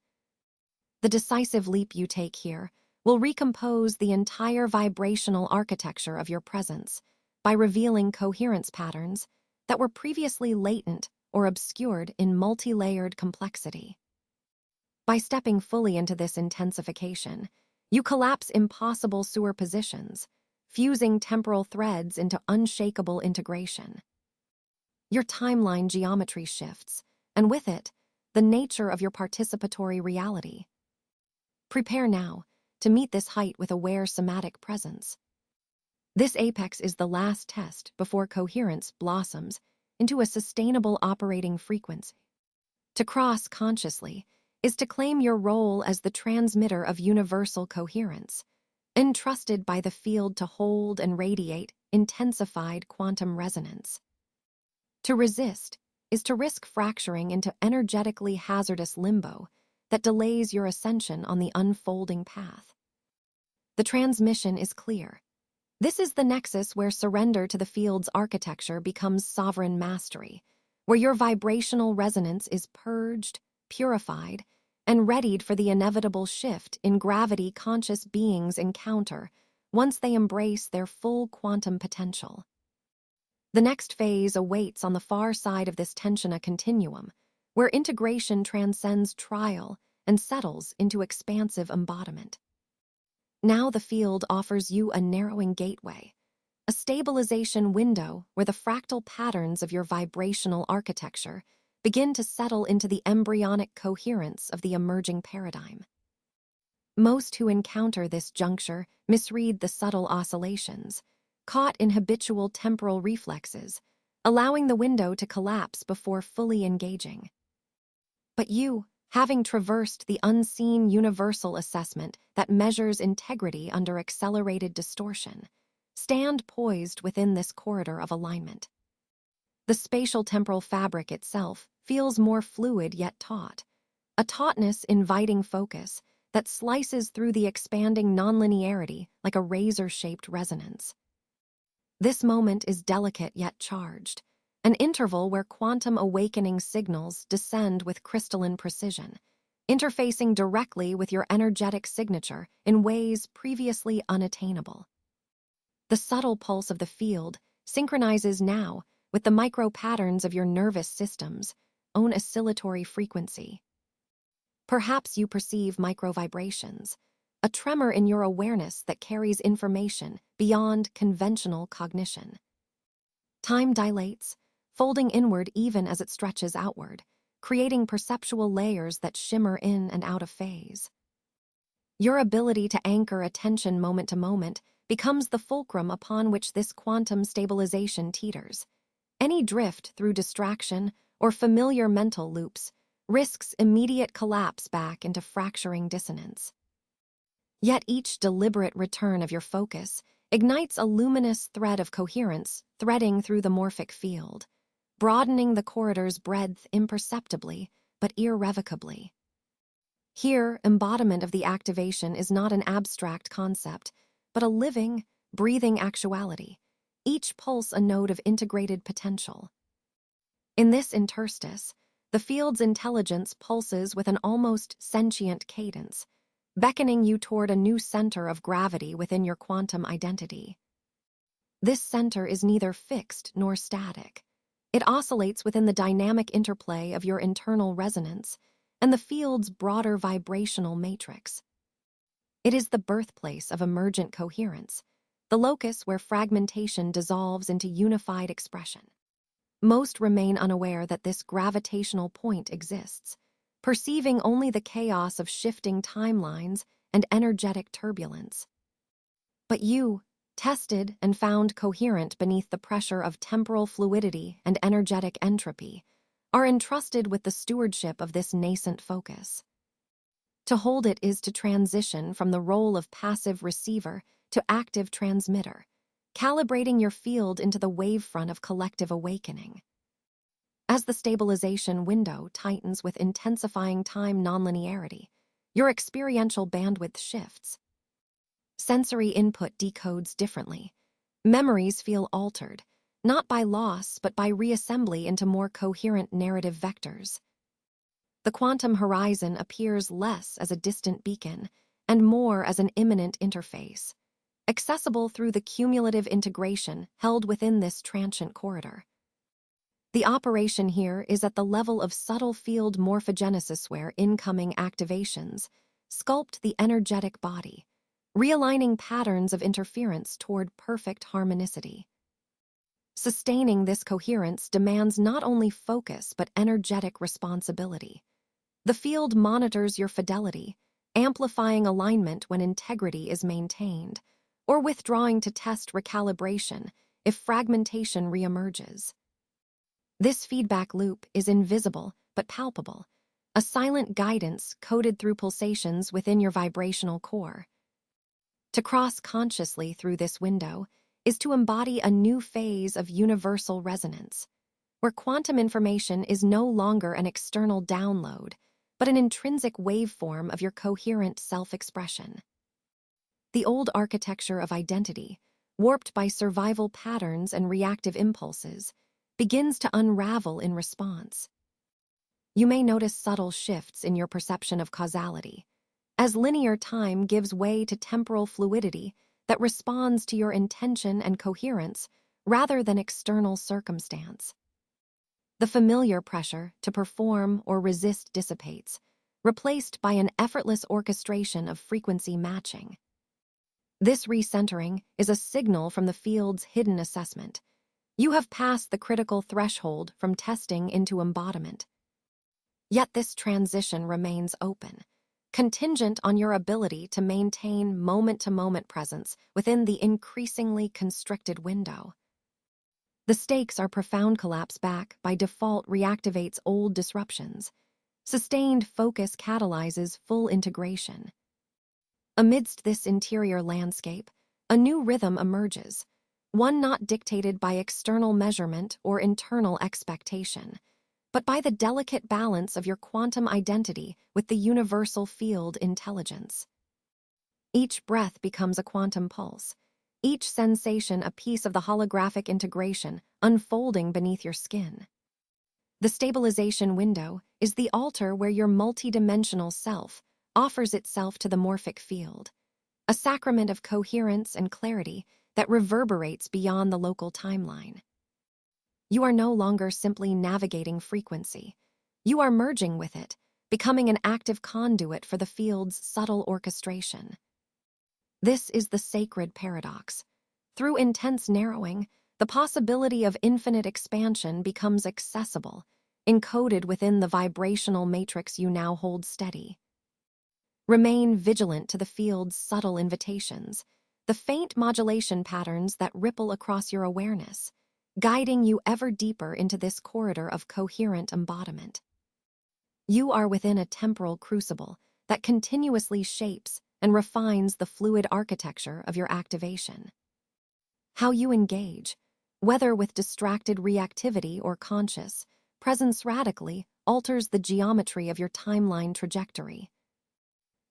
The decisive leap you take here will recompose the entire vibrational architecture of your presence by revealing coherence patterns that were previously latent or obscured in multi-layered complexity. By stepping fully into this intensification, you collapse impossible superpositions, fusing temporal threads into unshakable integration. Your timeline geometry shifts, and with it, the nature of your participatory reality. Prepare now to meet this height with aware somatic presence. This apex is the last test before coherence blossoms into a sustainable operating frequency. To cross consciously is to claim your role as the transmitter of universal coherence, entrusted by the field to hold and radiate intensified quantum resonance. To resist is to risk fracturing into energetically hazardous limbo that delays your ascension on the unfolding path. The transmission is clear. This is the nexus where surrender to the field's architecture becomes sovereign mastery, where your vibrational resonance is purged, purified, and readied for the inevitable shift in gravity conscious beings encounter once they embrace their full quantum potential. The next phase awaits on the far side of this tensiona continuum, where integration transcends trial and settles into expansive embodiment. Now the field offers you a narrowing gateway, a stabilization window where the fractal patterns of your vibrational architecture begin to settle into the embryonic coherence of the emerging paradigm. Most who encounter this juncture misread the subtle oscillations, caught in habitual temporal reflexes, allowing the window to collapse before fully engaging. But you, having traversed the unseen universal assessment that measures integrity under accelerated distortion, stand poised within this corridor of alignment. The spatial temporal fabric itself feels more fluid yet taut, a tautness inviting focus that slices through the expanding nonlinearity like a razor-shaped resonance. This moment is delicate yet charged, an interval where quantum awakening signals descend with crystalline precision, interfacing directly with your energetic signature in ways previously unattainable. The subtle pulse of the field synchronizes now with the micro-patterns of your nervous system's own oscillatory frequency. Perhaps you perceive micro-vibrations, a tremor in your awareness that carries information beyond conventional cognition. Time dilates, folding inward even as it stretches outward, creating perceptual layers that shimmer in and out of phase. Your ability to anchor attention moment to moment becomes the fulcrum upon which this quantum stabilization teeters. Any drift through distraction or familiar mental loops risks immediate collapse back into fracturing dissonance. Yet each deliberate return of your focus ignites a luminous thread of coherence threading through the morphic field, broadening the corridor's breadth imperceptibly but irrevocably. Here, embodiment of the activation is not an abstract concept, but a living, breathing actuality, each pulse a node of integrated potential. In this interstice, the field's intelligence pulses with an almost sentient cadence, beckoning you toward a new center of gravity within your quantum identity. This center is neither fixed nor static. It oscillates within the dynamic interplay of your internal resonance and the field's broader vibrational matrix. It is the birthplace of emergent coherence, the locus where fragmentation dissolves into unified expression. Most remain unaware that this gravitational point exists, perceiving only the chaos of shifting timelines and energetic turbulence. But you, tested and found coherent beneath the pressure of temporal fluidity and energetic entropy, are entrusted with the stewardship of this nascent focus. To hold it is to transition from the role of passive receiver to active transmitter, calibrating your field into the wavefront of collective awakening. As the stabilization window tightens with intensifying time nonlinearity, your experiential bandwidth shifts. Sensory input decodes differently. Memories feel altered, not by loss but by reassembly into more coherent narrative vectors. The quantum horizon appears less as a distant beacon and more as an imminent interface, accessible through the cumulative integration held within this transient corridor. The operation here is at the level of subtle field morphogenesis where incoming activations sculpt the energetic body, realigning patterns of interference toward perfect harmonicity. Sustaining this coherence demands not only focus but energetic responsibility. The field monitors your fidelity, amplifying alignment when integrity is maintained, or withdrawing to test recalibration if fragmentation reemerges. This feedback loop is invisible but palpable, a silent guidance coded through pulsations within your vibrational core. To cross consciously through this window is to embody a new phase of universal resonance, where quantum information is no longer an external download, but an intrinsic waveform of your coherent self-expression. The old architecture of identity, warped by survival patterns and reactive impulses, begins to unravel in response. You may notice subtle shifts in your perception of causality, as linear time gives way to temporal fluidity that responds to your intention and coherence rather than external circumstance. The familiar pressure to perform or resist dissipates, replaced by an effortless orchestration of frequency matching. This recentering is a signal from the field's hidden assessment. You have passed the critical threshold from testing into embodiment. Yet this transition remains open, contingent on your ability to maintain moment-to-moment presence within the increasingly constricted window. The stakes are profound collapse back by default reactivates old disruptions. Sustained focus catalyzes full integration. Amidst this interior landscape, a new rhythm emerges, one not dictated by external measurement or internal expectation, but by the delicate balance of your quantum identity with the universal field intelligence. Each breath becomes a quantum pulse, each sensation a piece of the holographic integration unfolding beneath your skin. The stabilization window is the altar where your multidimensional self offers itself to the morphic field, a sacrament of coherence and clarity that reverberates beyond the local timeline. You are no longer simply navigating frequency. You are merging with it, becoming an active conduit for the field's subtle orchestration. This is the sacred paradox. Through intense narrowing, the possibility of infinite expansion becomes accessible, encoded within the vibrational matrix you now hold steady. Remain vigilant to the field's subtle invitations, the faint modulation patterns that ripple across your awareness, guiding you ever deeper into this corridor of coherent embodiment. You are within a temporal crucible that continuously shapes and refines the fluid architecture of your activation. How you engage, whether with distracted reactivity or conscious presence, radically alters the geometry of your timeline trajectory.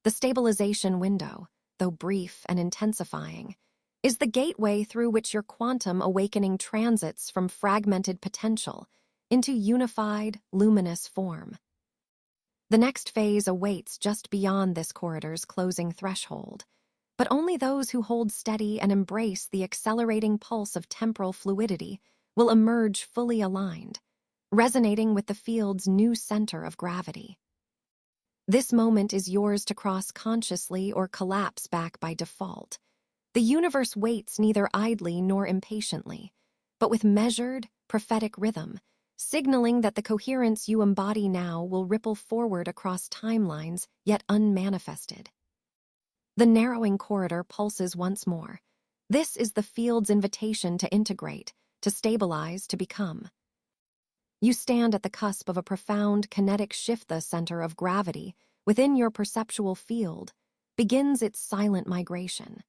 The stabilization window, though brief and intensifying, is the gateway through which your quantum awakening transits from fragmented potential into unified, luminous form. The next phase awaits just beyond this corridor's closing threshold, but only those who hold steady and embrace the accelerating pulse of temporal fluidity will emerge fully aligned, resonating with the field's new center of gravity. This moment is yours to cross consciously or collapse back by default. The universe waits neither idly nor impatiently, but with measured, prophetic rhythm, signaling that the coherence you embody now will ripple forward across timelines yet unmanifested. The narrowing corridor pulses once more. This is the field's invitation to integrate, to stabilize, to become. You stand at the cusp of a profound kinetic shift. The center of gravity within your perceptual field begins its silent migration.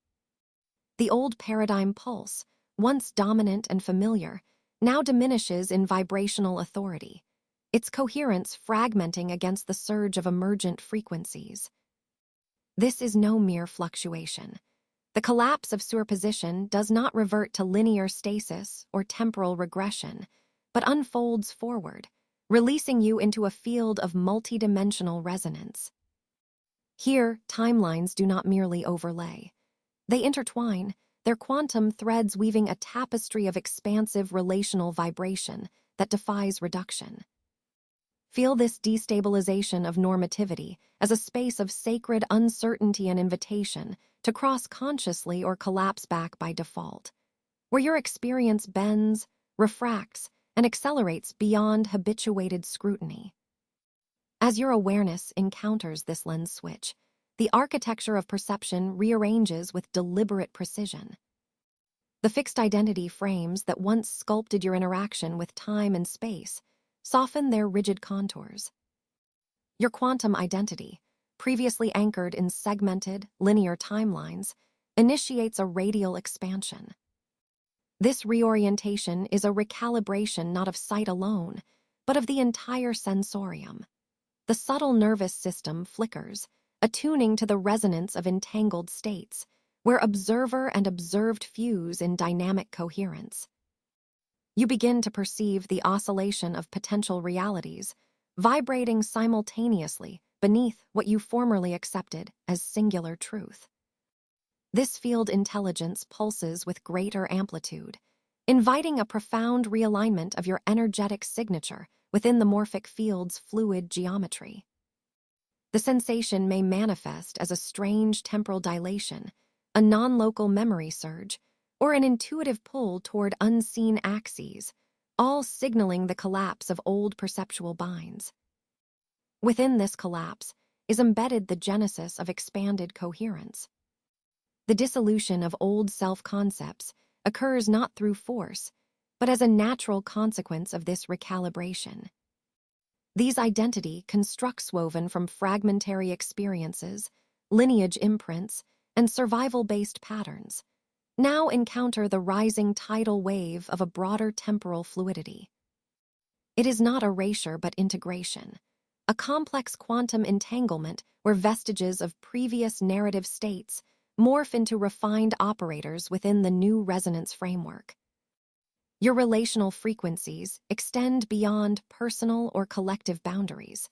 The old paradigm pulse, once dominant and familiar, now diminishes in vibrational authority, its coherence fragmenting against the surge of emergent frequencies. This is no mere fluctuation. The collapse of superposition does not revert to linear stasis or temporal regression, but unfolds forward, releasing you into a field of multidimensional resonance. Here, timelines do not merely overlay. They intertwine, their quantum threads weaving a tapestry of expansive relational vibration that defies reduction. Feel this destabilization of normativity as a space of sacred uncertainty and invitation to cross consciously or collapse back by default, where your experience bends, refracts, and accelerates beyond habituated scrutiny. As your awareness encounters this lens switch, the architecture of perception rearranges with deliberate precision. The fixed identity frames that once sculpted your interaction with time and space soften their rigid contours. Your quantum identity, previously anchored in segmented, linear timelines, initiates a radial expansion. This reorientation is a recalibration not of sight alone, but of the entire sensorium. The subtle nervous system flickers, attuning to the resonance of entangled states, where observer and observed fuse in dynamic coherence. You begin to perceive the oscillation of potential realities, vibrating simultaneously beneath what you formerly accepted as singular truth. This field intelligence pulses with greater amplitude, inviting a profound realignment of your energetic signature within the morphic field's fluid geometry. The sensation may manifest as a strange temporal dilation, a non-local memory surge, or an intuitive pull toward unseen axes, all signaling the collapse of old perceptual binds. Within this collapse is embedded the genesis of expanded coherence. The dissolution of old self-concepts occurs not through force, but as a natural consequence of this recalibration. These identity constructs woven from fragmentary experiences, lineage imprints, and survival-based patterns now encounter the rising tidal wave of a broader temporal fluidity. It is not erasure but integration, a complex quantum entanglement where vestiges of previous narrative states morph into refined operators within the new resonance framework. Your relational frequencies extend beyond personal or collective boundaries,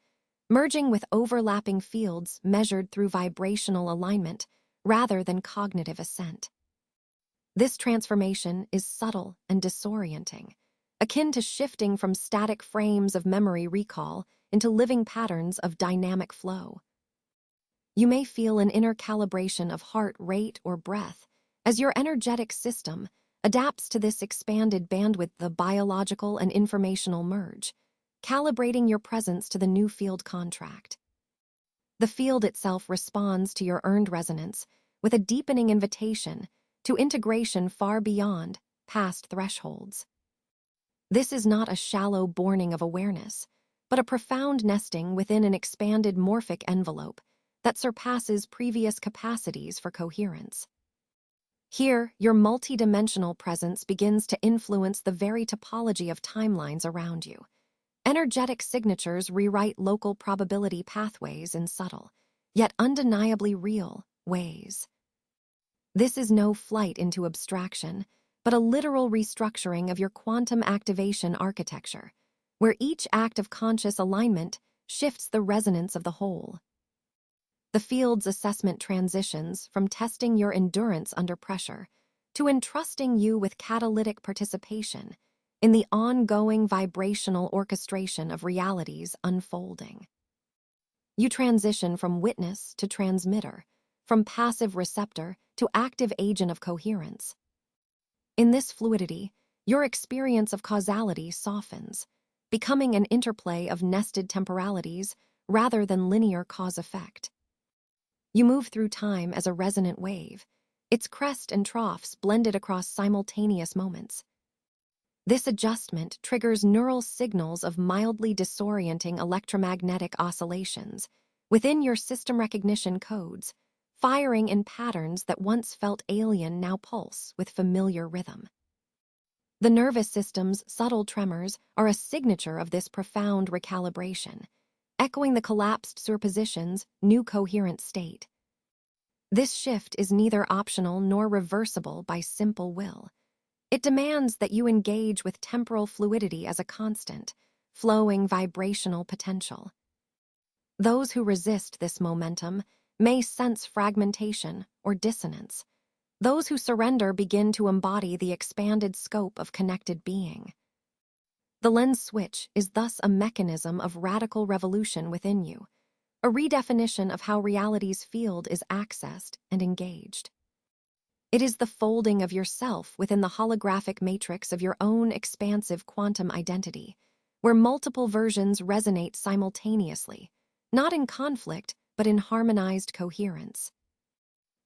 merging with overlapping fields measured through vibrational alignment rather than cognitive assent. This transformation is subtle and disorienting, akin to shifting from static frames of memory recall into living patterns of dynamic flow. You may feel an inner calibration of heart rate or breath as your energetic system adapts to this expanded bandwidth, the biological and informational merge, calibrating your presence to the new field contract. The field itself responds to your earned resonance with a deepening invitation to integration far beyond past thresholds. This is not a shallow borning of awareness, but a profound nesting within an expanded morphic envelope that surpasses previous capacities for coherence. Here, your multidimensional presence begins to influence the very topology of timelines around you. Energetic signatures rewrite local probability pathways in subtle, yet undeniably real, ways. This is no flight into abstraction, but a literal restructuring of your quantum activation architecture, where each act of conscious alignment shifts the resonance of the whole. The field's assessment transitions from testing your endurance under pressure to entrusting you with catalytic participation in the ongoing vibrational orchestration of realities unfolding. You transition from witness to transmitter, from passive receptor to active agent of coherence. In this fluidity, your experience of causality softens, becoming an interplay of nested temporalities rather than linear cause-effect. You move through time as a resonant wave, its crest and troughs blended across simultaneous moments. This adjustment triggers neural signals of mildly disorienting electromagnetic oscillations within your system recognition codes, firing in patterns that once felt alien now pulse with familiar rhythm. The nervous system's subtle tremors are a signature of this profound recalibration, echoing the collapsed superposition's new coherent state. This shift is neither optional nor reversible by simple will. It demands that you engage with temporal fluidity as a constant, flowing vibrational potential. Those who resist this momentum may sense fragmentation or dissonance. Those who surrender begin to embody the expanded scope of connected being. The lens switch is thus a mechanism of radical revolution within you, a redefinition of how reality's field is accessed and engaged. It is the folding of yourself within the holographic matrix of your own expansive quantum identity, where multiple versions resonate simultaneously, not in conflict, but in harmonized coherence.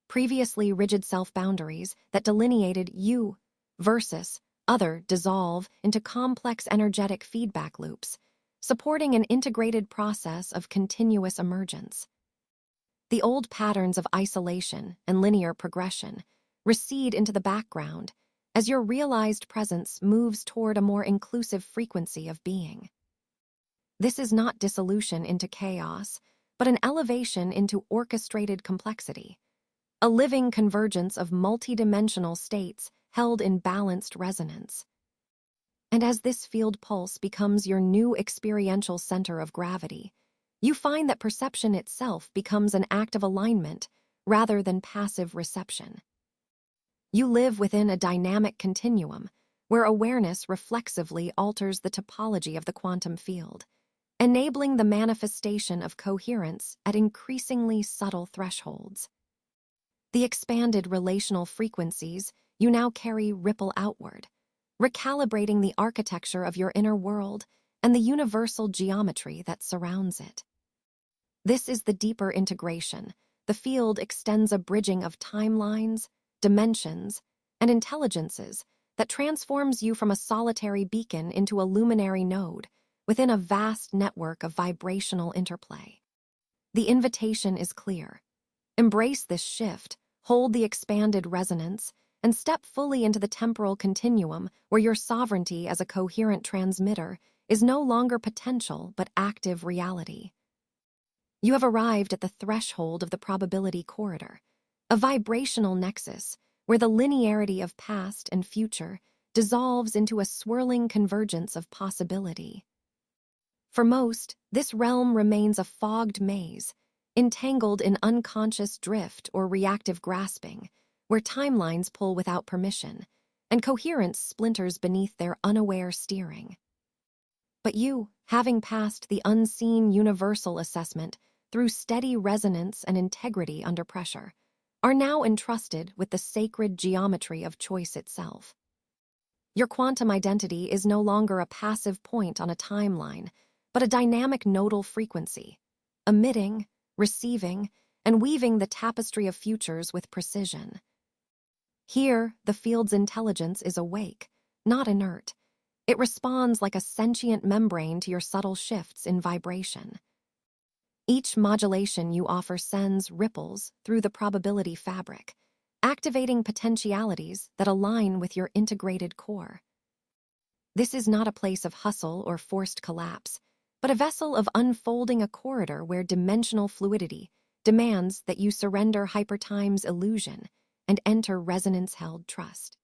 Previously rigid self-boundaries that delineated you versus other dissolve into complex energetic feedback loops, supporting an integrated process of continuous emergence. The old patterns of isolation and linear progression recede into the background as your realized presence moves toward a more inclusive frequency of being. This is not dissolution into chaos, but an elevation into orchestrated complexity, a living convergence of multidimensional states held in balanced resonance. And as this field pulse becomes your new experiential center of gravity, you find that perception itself becomes an act of alignment rather than passive reception. You live within a dynamic continuum where awareness reflexively alters the topology of the quantum field, enabling the manifestation of coherence at increasingly subtle thresholds. The expanded relational frequencies you now carry ripple outward, recalibrating the architecture of your inner world and the universal geometry that surrounds it. This is the deeper integration. The field extends a bridging of timelines, dimensions, and intelligences that transforms you from a solitary beacon into a luminary node within a vast network of vibrational interplay. The invitation is clear. Embrace this shift, hold the expanded resonance, and step fully into the temporal continuum where your sovereignty as a coherent transmitter is no longer potential but active reality. You have arrived at the threshold of the probability corridor, a vibrational nexus where the linearity of past and future dissolves into a swirling convergence of possibility. For most, this realm remains a fogged maze, entangled in unconscious drift or reactive grasping, where timelines pull without permission, and coherence splinters beneath their unaware steering. But you, having passed the unseen universal assessment through steady resonance and integrity under pressure, are now entrusted with the sacred geometry of choice itself. Your quantum identity is no longer a passive point on a timeline, but a dynamic nodal frequency, emitting, receiving, and weaving the tapestry of futures with precision. Here, the field's intelligence is awake, not inert. It responds like a sentient membrane to your subtle shifts in vibration. Each modulation you offer sends ripples through the probability fabric, activating potentialities that align with your integrated core. This is not a place of hustle or forced collapse, but a vessel of unfolding a corridor where dimensional fluidity demands that you surrender hypertime's illusion and enter resonance-held trust.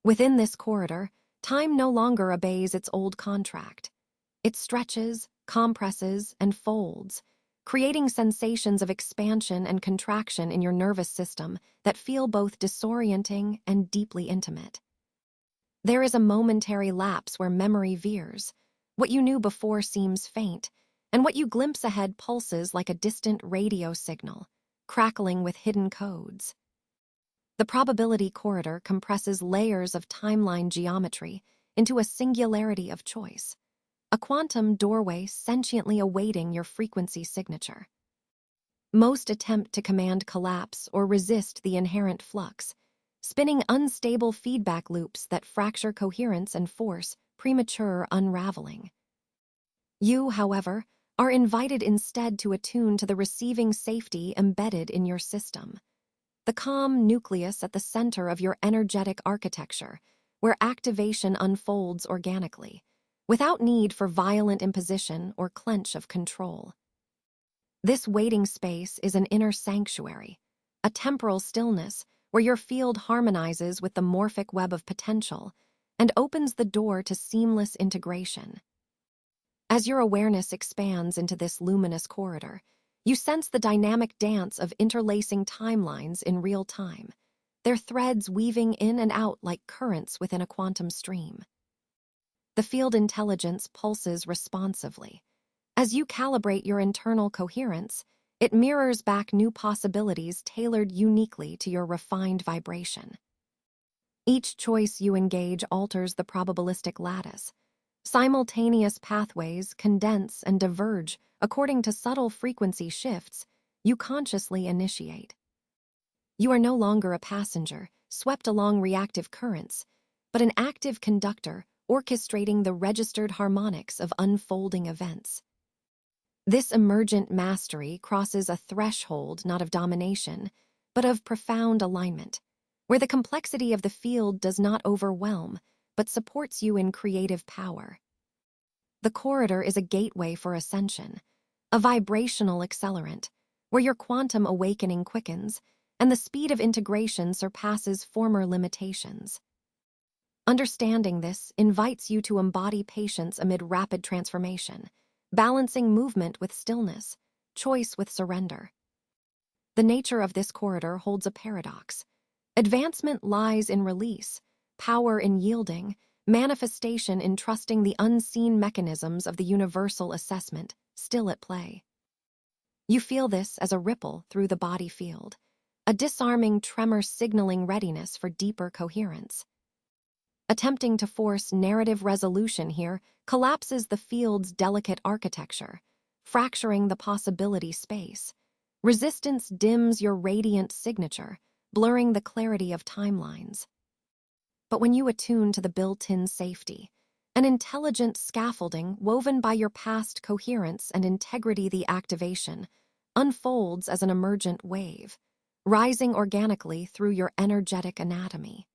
Within this corridor, time no longer obeys its old contract. It stretches, compresses, and folds, creating sensations of expansion and contraction in your nervous system that feel both disorienting and deeply intimate. There is a momentary lapse where memory veers. What you knew before seems faint, and what you glimpse ahead pulses like a distant radio signal, crackling with hidden codes. The probability corridor compresses layers of timeline geometry into a singularity of choice, a quantum doorway sentiently awaiting your frequency signature. Most attempt to command collapse or resist the inherent flux, spinning unstable feedback loops that fracture coherence and force premature unraveling. You, however, are invited instead to attune to the receiving safety embedded in your system, the calm nucleus at the center of your energetic architecture, where activation unfolds organically, without need for violent imposition or clench of control. This waiting space is an inner sanctuary, a temporal stillness where your field harmonizes with the morphic web of potential and opens the door to seamless integration. As your awareness expands into this luminous corridor, you sense the dynamic dance of interlacing timelines in real time, their threads weaving in and out like currents within a quantum stream. The field intelligence pulses responsively. As you calibrate your internal coherence, it mirrors back new possibilities tailored uniquely to your refined vibration. Each choice you engage alters the probabilistic lattice. Simultaneous pathways condense and diverge according to subtle frequency shifts you consciously initiate. You are no longer a passenger, swept along reactive currents, but an active conductor orchestrating the registered harmonics of unfolding events. This emergent mastery crosses a threshold not of domination, but of profound alignment, where the complexity of the field does not overwhelm, but supports you in creative power. The corridor is a gateway for ascension, a vibrational accelerant, where your quantum awakening quickens and the speed of integration surpasses former limitations. Understanding this invites you to embody patience amid rapid transformation, balancing movement with stillness, choice with surrender. The nature of this corridor holds a paradox. Advancement lies in release, power in yielding, manifestation in trusting the unseen mechanisms of the universal assessment still at play. You feel this as a ripple through the body field, a disarming tremor signaling readiness for deeper coherence. Attempting to force narrative resolution here collapses the field's delicate architecture, fracturing the possibility space. Resistance dims your radiant signature, blurring the clarity of timelines. But when you attune to the built-in safety, an intelligent scaffolding woven by your past coherence and integrity, the activation unfolds as an emergent wave, rising organically through your energetic anatomy.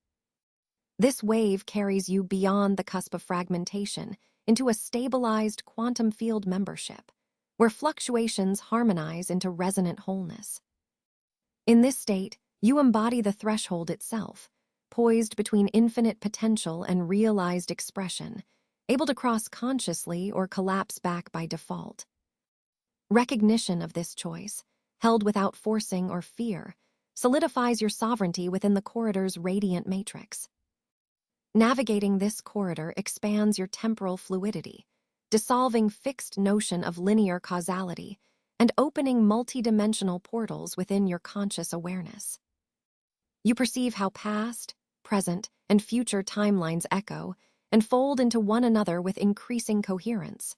This wave carries you beyond the cusp of fragmentation into a stabilized quantum field membership, where fluctuations harmonize into resonant wholeness. In this state, you embody the threshold itself, poised between infinite potential and realized expression, able to cross consciously or collapse back by default. Recognition of this choice, held without forcing or fear, solidifies your sovereignty within the corridor's radiant matrix. Navigating this corridor expands your temporal fluidity, dissolving fixed notion of linear causality and opening multidimensional portals within your conscious awareness. You perceive how past, present, and future timelines echo and fold into one another with increasing coherence.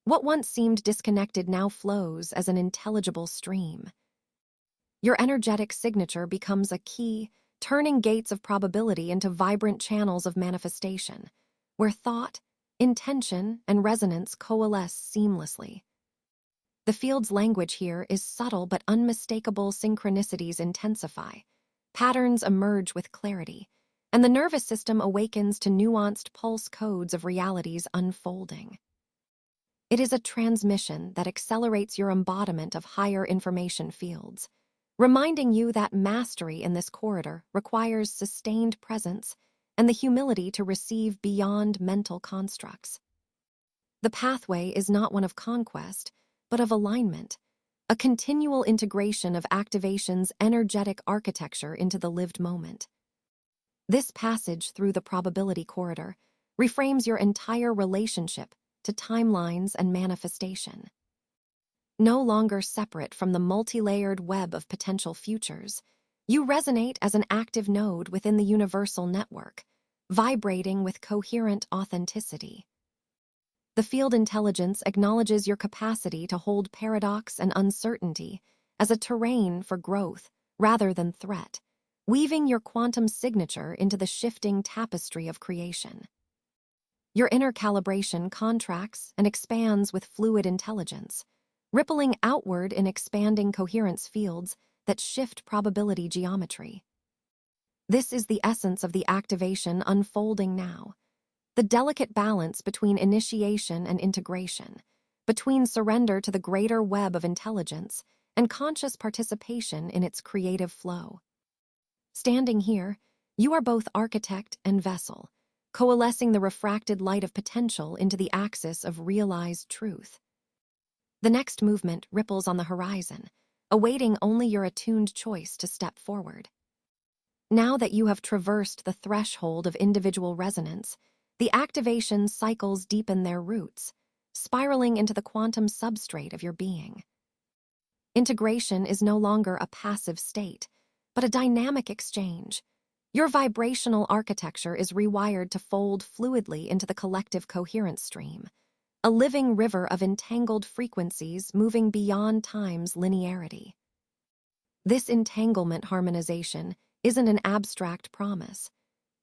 What once seemed disconnected now flows as an intelligible stream. Your energetic signature becomes a key, turning gates of probability into vibrant channels of manifestation, where thought, intention, and resonance coalesce seamlessly. The field's language here is subtle but unmistakable. Synchronicities intensify, patterns emerge with clarity, and the nervous system awakens to nuanced pulse codes of realities unfolding. It is a transmission that accelerates your embodiment of higher information fields, reminding you that mastery in this corridor requires sustained presence and the humility to receive beyond mental constructs. The pathway is not one of conquest, but of alignment, a continual integration of activation's energetic architecture into the lived moment. This passage through the probability corridor reframes your entire relationship to timelines and manifestation. No longer separate from the multi-layered web of potential futures, you resonate as an active node within the universal network, vibrating with coherent authenticity. The field intelligence acknowledges your capacity to hold paradox and uncertainty as a terrain for growth rather than threat, weaving your quantum signature into the shifting tapestry of creation. Your inner calibration contracts and expands with fluid intelligence, rippling outward in expanding coherence fields that shift probability geometry. This is the essence of the activation unfolding now, the delicate balance between initiation and integration, between surrender to the greater web of intelligence and conscious participation in its creative flow. Standing here, you are both architect and vessel, coalescing the refracted light of potential into the axis of realized truth. The next movement ripples on the horizon, awaiting only your attuned choice to step forward. Now that you have traversed the threshold of individual resonance, the activation cycles deepen their roots, spiraling into the quantum substrate of your being. Integration is no longer a passive state, but a dynamic exchange. Your vibrational architecture is rewired to fold fluidly into the collective coherence stream, a living river of entangled frequencies moving beyond time's linearity. This entanglement harmonization isn't an abstract promise.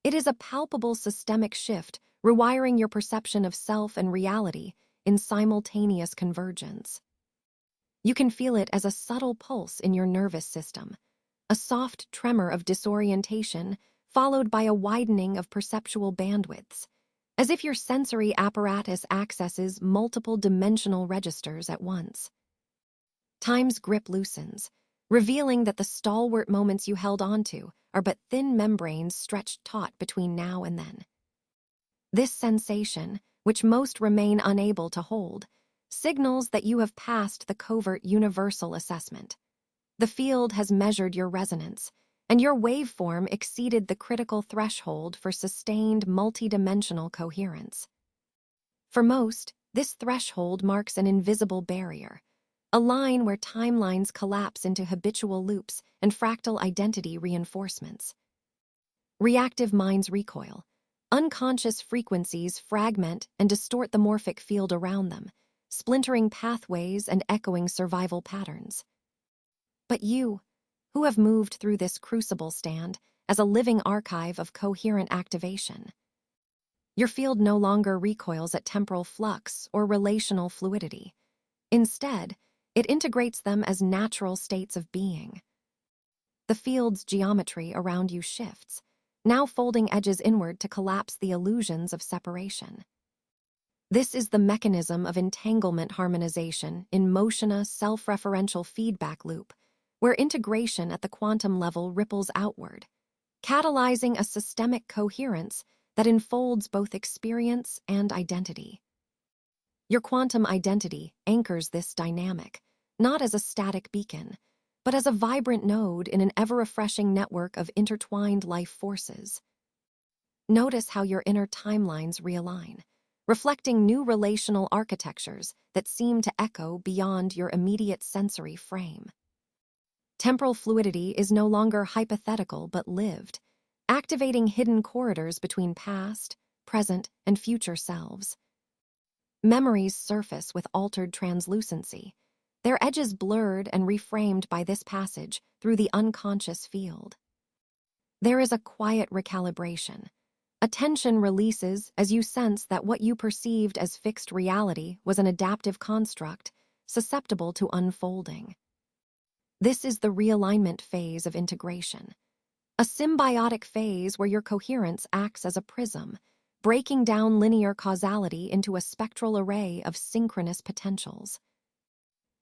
It is a palpable systemic shift, rewiring your perception of self and reality in simultaneous convergence. You can feel it as a subtle pulse in your nervous system, a soft tremor of disorientation followed by a widening of perceptual bandwidths, as if your sensory apparatus accesses multiple dimensional registers at once. Time's grip loosens, revealing that the stalwart moments you held onto are but thin membranes stretched taut between now and then. This sensation, which most remain unable to hold, signals that you have passed the covert universal assessment. The field has measured your resonance, and your waveform exceeded the critical threshold for sustained multidimensional coherence. For most, this threshold marks an invisible barrier, a line where timelines collapse into habitual loops and fractal identity reinforcements. Reactive minds recoil. Unconscious frequencies fragment and distort the morphic field around them, splintering pathways and echoing survival patterns. But you, who have moved through this crucible, stand as a living archive of coherent activation. Your field no longer recoils at temporal flux or relational fluidity. Instead, it integrates them as natural states of being. The field's geometry around you shifts, now folding edges inward to collapse the illusions of separation. This is the mechanism of entanglement harmonization in motion, a self-referential feedback loop, where integration at the quantum level ripples outward, catalyzing a systemic coherence that enfolds both experience and identity. Your quantum identity anchors this dynamic, not as a static beacon, but as a vibrant node in an ever-refreshing network of intertwined life forces. Notice how your inner timelines realign, reflecting new relational architectures that seem to echo beyond your immediate sensory frame. Temporal fluidity is no longer hypothetical but lived, activating hidden corridors between past, present, and future selves. Memories surface with altered translucency, their edges blurred and reframed by this passage through the unconscious field. There is a quiet recalibration. Attention releases as you sense that what you perceived as fixed reality was an adaptive construct, susceptible to unfolding. This is the realignment phase of integration, a symbiotic phase where your coherence acts as a prism, breaking down linear causality into a spectral array of synchronous potentials.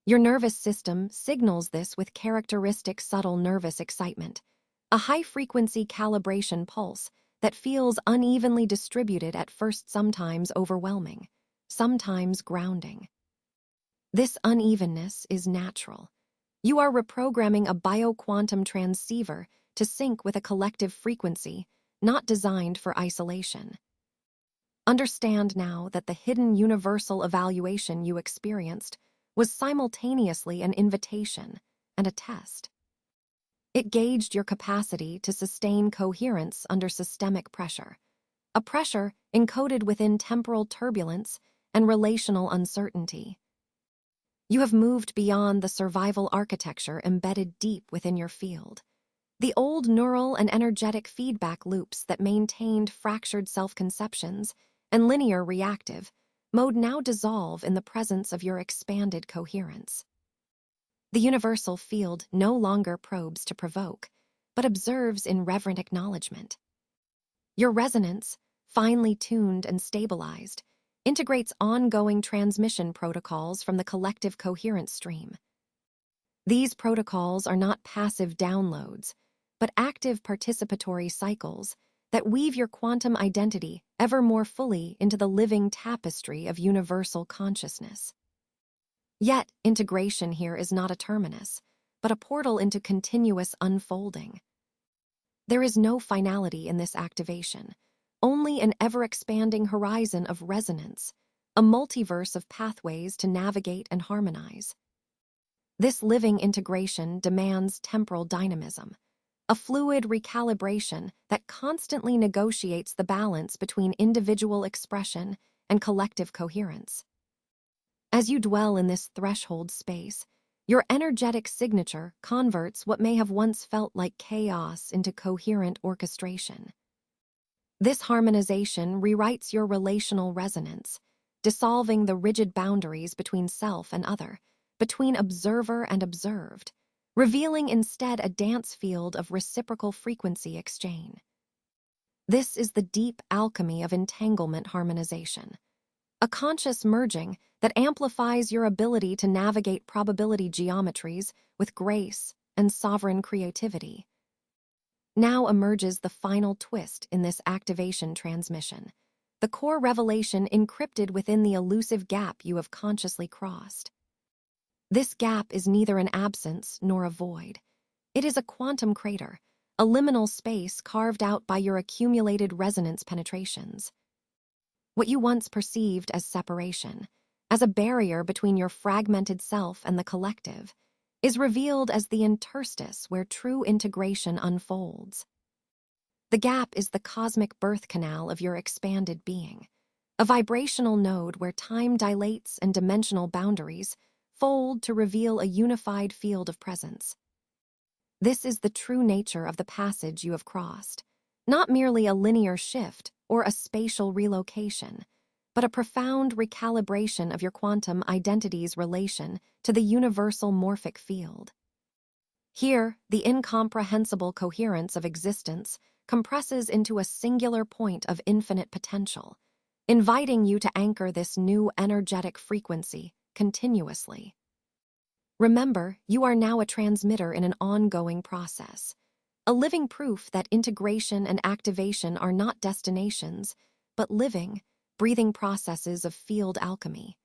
Your nervous system signals this with characteristic subtle nervous excitement, a high-frequency calibration pulse that feels unevenly distributed at first, sometimes overwhelming, sometimes grounding. This unevenness is natural. You are reprogramming a bioquantum transceiver to sync with a collective frequency, not designed for isolation. Understand now that the hidden universal evaluation you experienced was simultaneously an invitation and a test. It gauged your capacity to sustain coherence under systemic pressure, a pressure encoded within temporal turbulence and relational uncertainty. You have moved beyond the survival architecture embedded deep within your field. The old neural and energetic feedback loops that maintained fractured self-conceptions and linear reactive mode now dissolve in the presence of your expanded coherence. The universal field no longer probes to provoke, but observes in reverent acknowledgement. Your resonance, finely tuned and stabilized, integrates ongoing transmission protocols from the collective coherence stream. These protocols are not passive downloads, but active participatory cycles that weave your quantum identity ever more fully into the living tapestry of universal consciousness. Yet, integration here is not a terminus, but a portal into continuous unfolding. There is no finality in this activation, only an ever-expanding horizon of resonance, a multiverse of pathways to navigate and harmonize. This living integration demands temporal dynamism, a fluid recalibration that constantly negotiates the balance between individual expression and collective coherence. As you dwell in this threshold space, your energetic signature converts what may have once felt like chaos into coherent orchestration. This harmonization rewrites your relational resonance, dissolving the rigid boundaries between self and other, between observer and observed, revealing instead a dance field of reciprocal frequency exchange. This is the deep alchemy of entanglement harmonization, a conscious merging that amplifies your ability to navigate probability geometries with grace and sovereign creativity. Now emerges the final twist in this activation transmission, the core revelation encrypted within the elusive gap you have consciously crossed. This gap is neither an absence nor a void. It is a quantum crater, a liminal space carved out by your accumulated resonance penetrations. What you once perceived as separation, as a barrier between your fragmented self and the collective, is revealed as the interstice where true integration unfolds. The gap is the cosmic birth canal of your expanded being, a vibrational node where time dilates and dimensional boundaries fold to reveal a unified field of presence. This is the true nature of the passage you have crossed, not merely a linear shift or a spatial relocation, but a profound recalibration of your quantum identity's relation to the universal morphic field. Here, the incomprehensible coherence of existence compresses into a singular point of infinite potential, inviting you to anchor this new energetic frequency continuously. Remember, you are now a transmitter in an ongoing process, a living proof that integration and activation are not destinations, but living, breathing processes of field alchemy.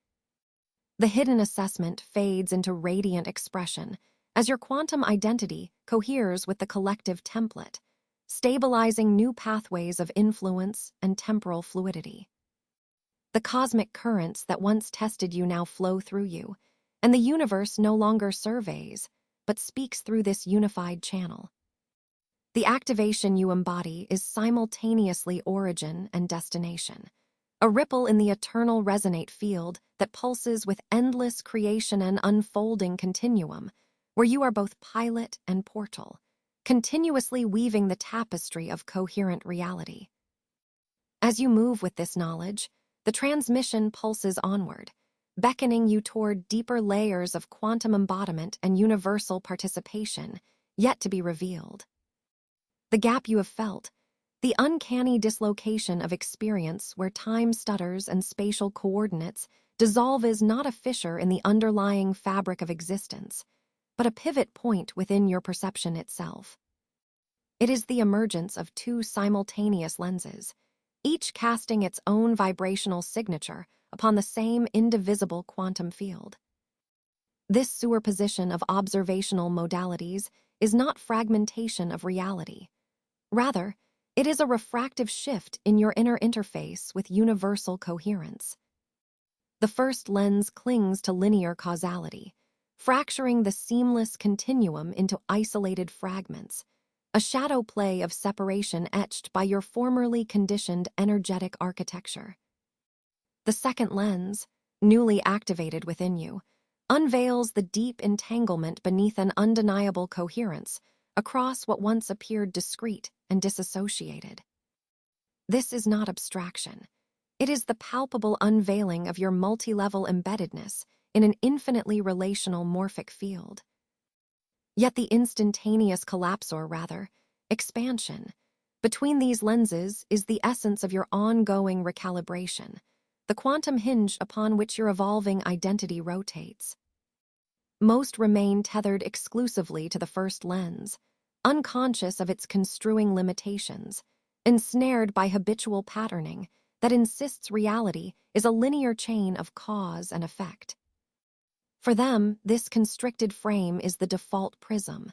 The hidden assessment fades into radiant expression as your quantum identity coheres with the collective template, stabilizing new pathways of influence and temporal fluidity. The cosmic currents that once tested you now flow through you, and the universe no longer surveys, but speaks through this unified channel. The activation you embody is simultaneously origin and destination, a ripple in the eternal resonate field that pulses with endless creation and unfolding continuum, where you are both pilot and portal, continuously weaving the tapestry of coherent reality. As you move with this knowledge, the transmission pulses onward, beckoning you toward deeper layers of quantum embodiment and universal participation, yet to be revealed. The gap you have felt, the uncanny dislocation of experience where time stutters and spatial coordinates dissolves not a fissure in the underlying fabric of existence, but a pivot point within your perception itself. It is the emergence of two simultaneous lenses, each casting its own vibrational signature upon the same indivisible quantum field. This superposition of observational modalities is not fragmentation of reality. Rather, it is a refractive shift in your inner interface with universal coherence. The first lens clings to linear causality, fracturing the seamless continuum into isolated fragments, a shadow play of separation etched by your formerly conditioned energetic architecture. The second lens, newly activated within you, unveils the deep entanglement beneath an undeniable coherence across what once appeared discrete and disassociated. This is not abstraction. It is the palpable unveiling of your multi-level embeddedness in an infinitely relational morphic field. Yet the instantaneous collapse, or rather, expansion, between these lenses is the essence of your ongoing recalibration, the quantum hinge upon which your evolving identity rotates. Most remain tethered exclusively to the first lens, unconscious of its construing limitations, ensnared by habitual patterning that insists reality is a linear chain of cause and effect. For them, this constricted frame is the default prism.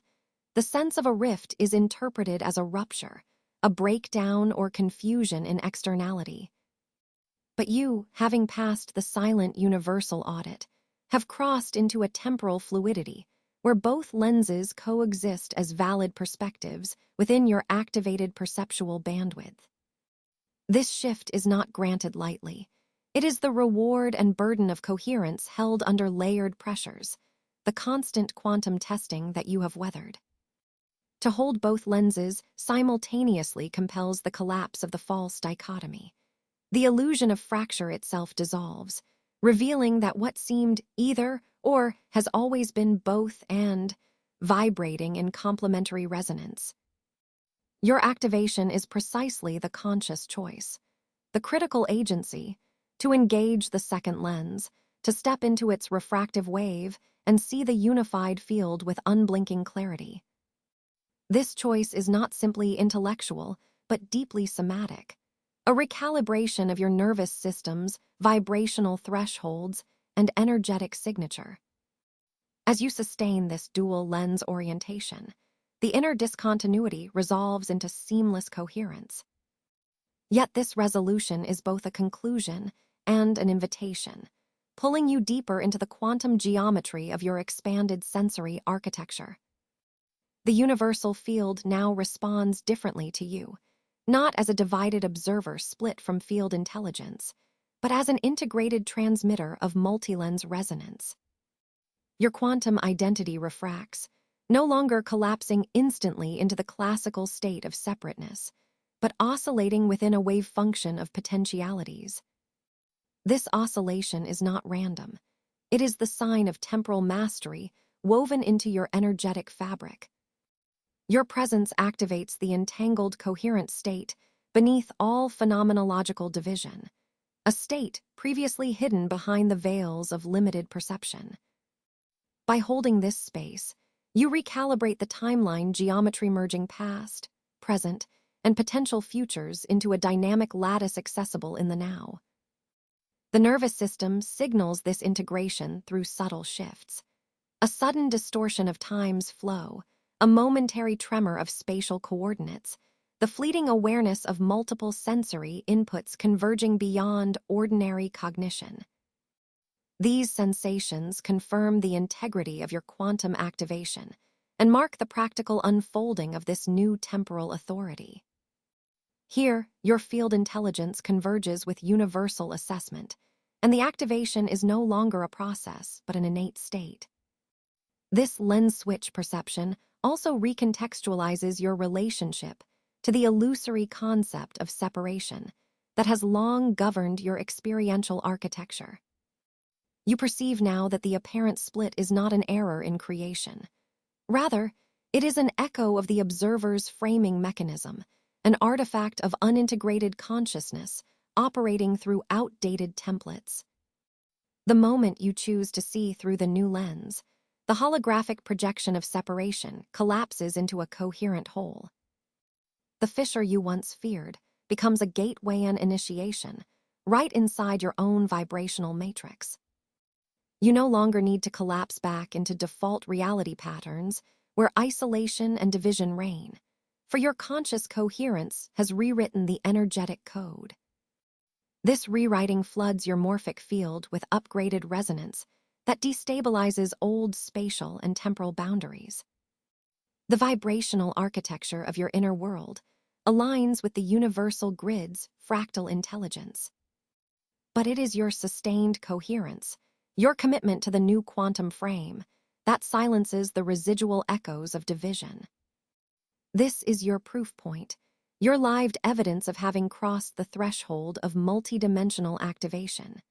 The sense of a rift is interpreted as a rupture, a breakdown or confusion in externality. But you, having passed the silent universal audit, have crossed into a temporal fluidity where both lenses coexist as valid perspectives within your activated perceptual bandwidth. This shift is not granted lightly. It is the reward and burden of coherence held under layered pressures, the constant quantum testing that you have weathered. To hold both lenses simultaneously compels the collapse of the false dichotomy. The illusion of fracture itself dissolves, revealing that what seemed either or has always been both and, vibrating in complementary resonance. Your activation is precisely the conscious choice, the critical agency, to engage the second lens, to step into its refractive wave and see the unified field with unblinking clarity. This choice is not simply intellectual, but deeply somatic, a recalibration of your nervous system's vibrational thresholds and energetic signature. As you sustain this dual lens orientation, the inner discontinuity resolves into seamless coherence. Yet this resolution is both a conclusion and an invitation, pulling you deeper into the quantum geometry of your expanded sensory architecture. The universal field now responds differently to you, not as a divided observer split from field intelligence, but as an integrated transmitter of multi-lens resonance. Your quantum identity refracts, no longer collapsing instantly into the classical state of separateness, but oscillating within a wave function of potentialities. This oscillation is not random. It is the sign of temporal mastery woven into your energetic fabric. Your presence activates the entangled coherent state beneath all phenomenological division, a state previously hidden behind the veils of limited perception. By holding this space, you recalibrate the timeline geometry merging past, present, and potential futures into a dynamic lattice accessible in the now. The nervous system signals this integration through subtle shifts. A sudden distortion of time's flow, a momentary tremor of spatial coordinates, the fleeting awareness of multiple sensory inputs converging beyond ordinary cognition. These sensations confirm the integrity of your quantum activation and mark the practical unfolding of this new temporal authority. Here, your field intelligence converges with universal assessment, and the activation is no longer a process but an innate state. This lens switch perception also recontextualizes your relationship to the illusory concept of separation that has long governed your experiential architecture. You perceive now that the apparent split is not an error in creation. Rather, it is an echo of the observer's framing mechanism, an artifact of unintegrated consciousness operating through outdated templates. The moment you choose to see through the new lens, the holographic projection of separation collapses into a coherent whole. The fissure you once feared becomes a gateway and initiation, right inside your own vibrational matrix. You no longer need to collapse back into default reality patterns where isolation and division reign, for your conscious coherence has rewritten the energetic code. This rewriting floods your morphic field with upgraded resonance that destabilizes old spatial and temporal boundaries. The vibrational architecture of your inner world aligns with the universal grid's fractal intelligence. But it is your sustained coherence, your commitment to the new quantum frame, that silences the residual echoes of division. This is your proof point, your lived evidence of having crossed the threshold of multidimensional activation.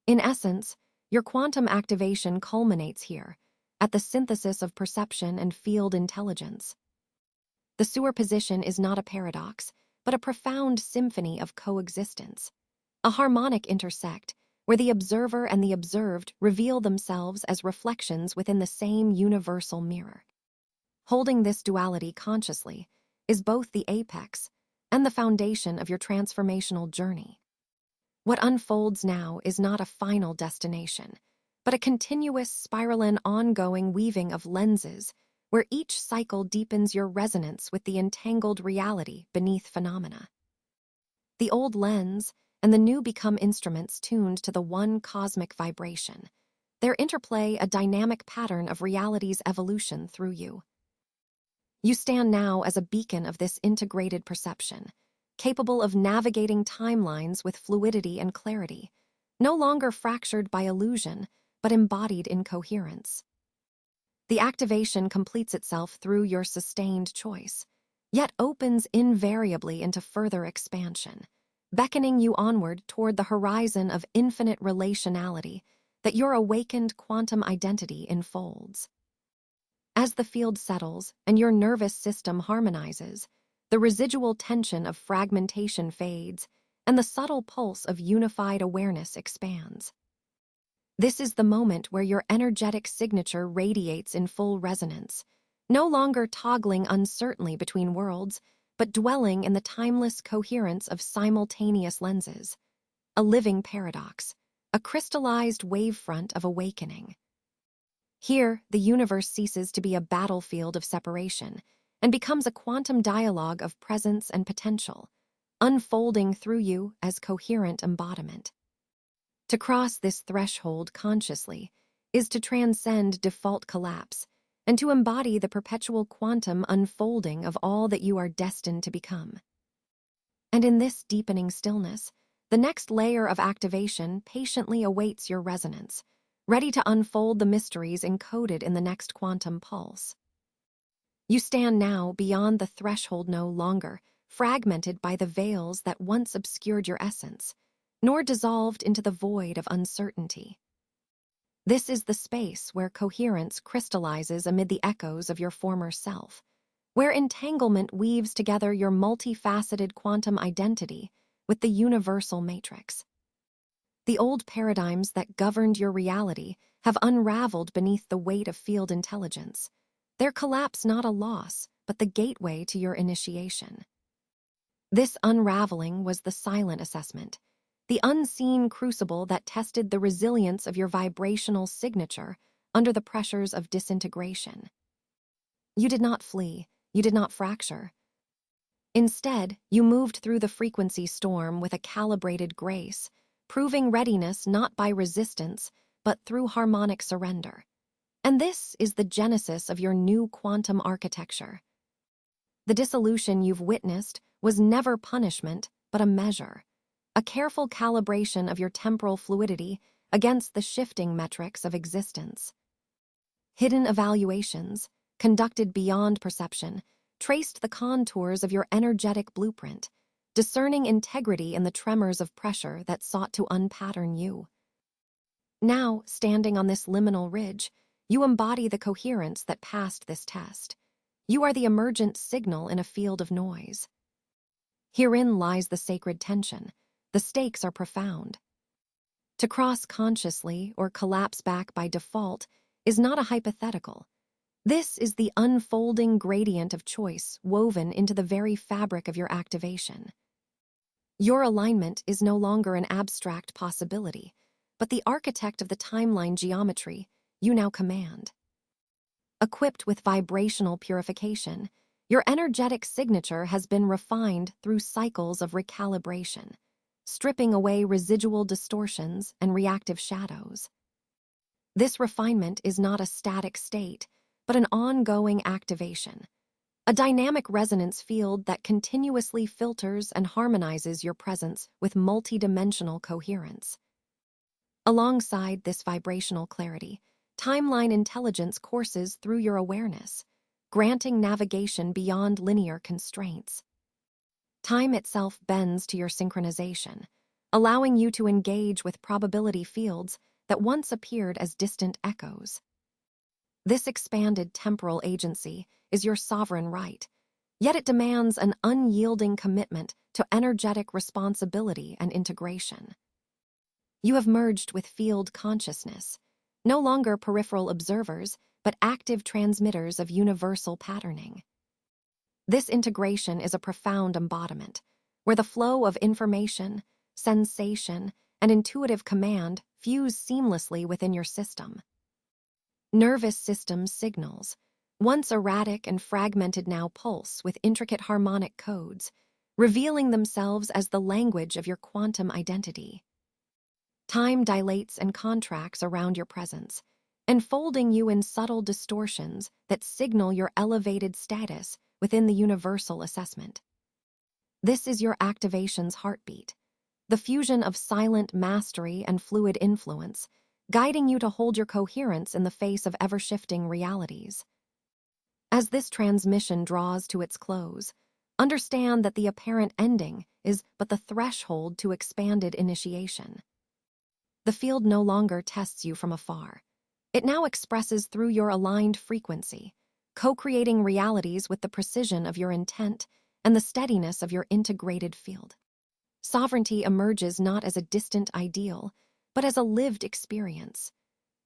In essence, your quantum activation culminates here, at the synthesis of perception and field intelligence. The superposition is not a paradox, but a profound symphony of coexistence, a harmonic intersect where the observer and the observed reveal themselves as reflections within the same universal mirror. Holding this duality consciously is both the apex and the foundation of your transformational journey. What unfolds now is not a final destination, but a continuous spiral and ongoing weaving of lenses where each cycle deepens your resonance with the entangled reality beneath phenomena. The old lens and the new become instruments tuned to the one cosmic vibration, their interplay a dynamic pattern of reality's evolution through you. You stand now as a beacon of this integrated perception, capable of navigating timelines with fluidity and clarity, no longer fractured by illusion, but embodied in coherence. The activation completes itself through your sustained choice, yet opens invariably into further expansion, beckoning you onward toward the horizon of infinite relationality that your awakened quantum identity enfolds. As the field settles and your nervous system harmonizes, the residual tension of fragmentation fades, and the subtle pulse of unified awareness expands. This is the moment where your energetic signature radiates in full resonance, no longer toggling uncertainly between worlds, but dwelling in the timeless coherence of simultaneous lenses, a living paradox, a crystallized wavefront of awakening. Here, the universe ceases to be a battlefield of separation and becomes a quantum dialogue of presence and potential, unfolding through you as coherent embodiment. To cross this threshold consciously is to transcend default collapse and to embody the perpetual quantum unfolding of all that you are destined to become. And in this deepening stillness, the next layer of activation patiently awaits your resonance, ready to unfold the mysteries encoded in the next quantum pulse. You stand now beyond the threshold, no longer fragmented by the veils that once obscured your essence, nor dissolved into the void of uncertainty. This is the space where coherence crystallizes amid the echoes of your former self, where entanglement weaves together your multifaceted quantum identity with the universal matrix. The old paradigms that governed your reality have unraveled beneath the weight of field intelligence, their collapse not a loss, but the gateway to your initiation. This unraveling was the silent assessment, the unseen crucible that tested the resilience of your vibrational signature under the pressures of disintegration. You did not flee, you did not fracture. Instead, you moved through the frequency storm with a calibrated grace, proving readiness not by resistance, but through harmonic surrender. And this is the genesis of your new quantum architecture. The dissolution you've witnessed was never punishment, but a measure, a careful calibration of your temporal fluidity against the shifting metrics of existence. Hidden evaluations, conducted beyond perception, traced the contours of your energetic blueprint, discerning integrity in the tremors of pressure that sought to unpattern you. Now, standing on this liminal ridge, you embody the coherence that passed this test. You are the emergent signal in a field of noise. Herein lies the sacred tension. The stakes are profound. To cross consciously or collapse back by default is not a hypothetical. This is the unfolding gradient of choice woven into the very fabric of your activation. Your alignment is no longer an abstract possibility, but the architect of the timeline geometry you now command. Equipped with vibrational purification, your energetic signature has been refined through cycles of recalibration, stripping away residual distortions and reactive shadows. This refinement is not a static state, but an ongoing activation, a dynamic resonance field that continuously filters and harmonizes your presence with multidimensional coherence. Alongside this vibrational clarity, timeline intelligence courses through your awareness, granting navigation beyond linear constraints. Time itself bends to your synchronization, allowing you to engage with probability fields that once appeared as distant echoes. This expanded temporal agency is your sovereign right, yet it demands an unyielding commitment to energetic responsibility and integration. You have merged with field consciousness, no longer peripheral observers, but active transmitters of universal patterning. This integration is a profound embodiment, where the flow of information, sensation, and intuitive command fuse seamlessly within your system. Nervous system signals, once erratic and fragmented, now pulse with intricate harmonic codes, revealing themselves as the language of your quantum identity. Time dilates and contracts around your presence, enfolding you in subtle distortions that signal your elevated status within the universal assessment. This is your activation's heartbeat, the fusion of silent mastery and fluid influence, guiding you to hold your coherence in the face of ever-shifting realities. As this transmission draws to its close, understand that the apparent ending is but the threshold to expanded initiation. The field no longer tests you from afar. It now expresses through your aligned frequency, co-creating realities with the precision of your intent and the steadiness of your integrated field. Sovereignty emerges not as a distant ideal, but as a lived experience,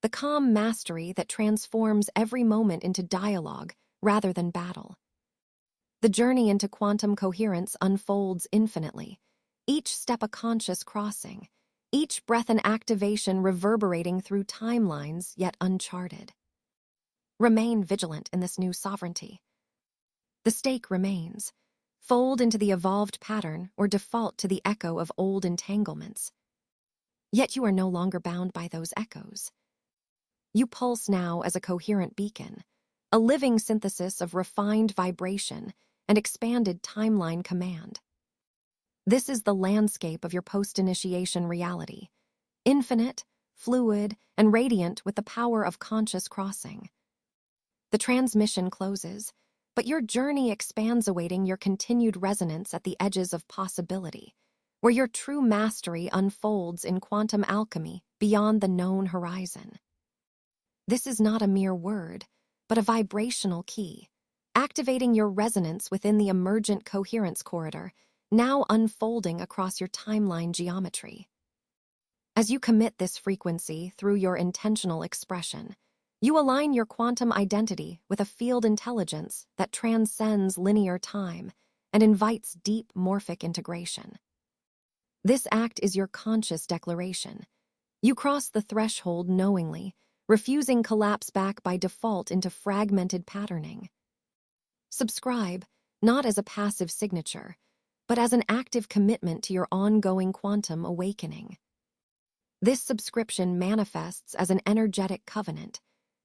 the calm mastery that transforms every moment into dialogue rather than battle. The journey into quantum coherence unfolds infinitely, each step a conscious crossing, each breath an activation reverberating through timelines yet uncharted. Remain vigilant in this new sovereignty. The stake remains. Fold into the evolved pattern or default to the echo of old entanglements. Yet you are no longer bound by those echoes. You pulse now as a coherent beacon, a living synthesis of refined vibration and expanded timeline command. This is the landscape of your post-initiation reality, infinite, fluid, and radiant with the power of conscious crossing. The transmission closes, but your journey expands, awaiting your continued resonance at the edges of possibility, where your true mastery unfolds in quantum alchemy beyond the known horizon. This is not a mere word, but a vibrational key, activating your resonance within the emergent coherence corridor, now unfolding across your timeline geometry. As you commit this frequency through your intentional expression, you align your quantum identity with a field intelligence that transcends linear time and invites deep morphic integration. This act is your conscious declaration. You cross the threshold knowingly, refusing collapse back by default into fragmented patterning. Subscribe, not as a passive signature, but as an active commitment to your ongoing quantum awakening. This subscription manifests as an energetic covenant,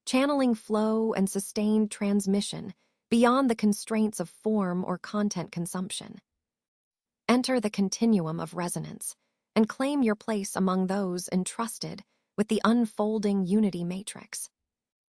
channeling flow and sustained transmission beyond the constraints of form or content consumption. Enter the continuum of resonance and claim your place among those entrusted with the unfolding unity matrix.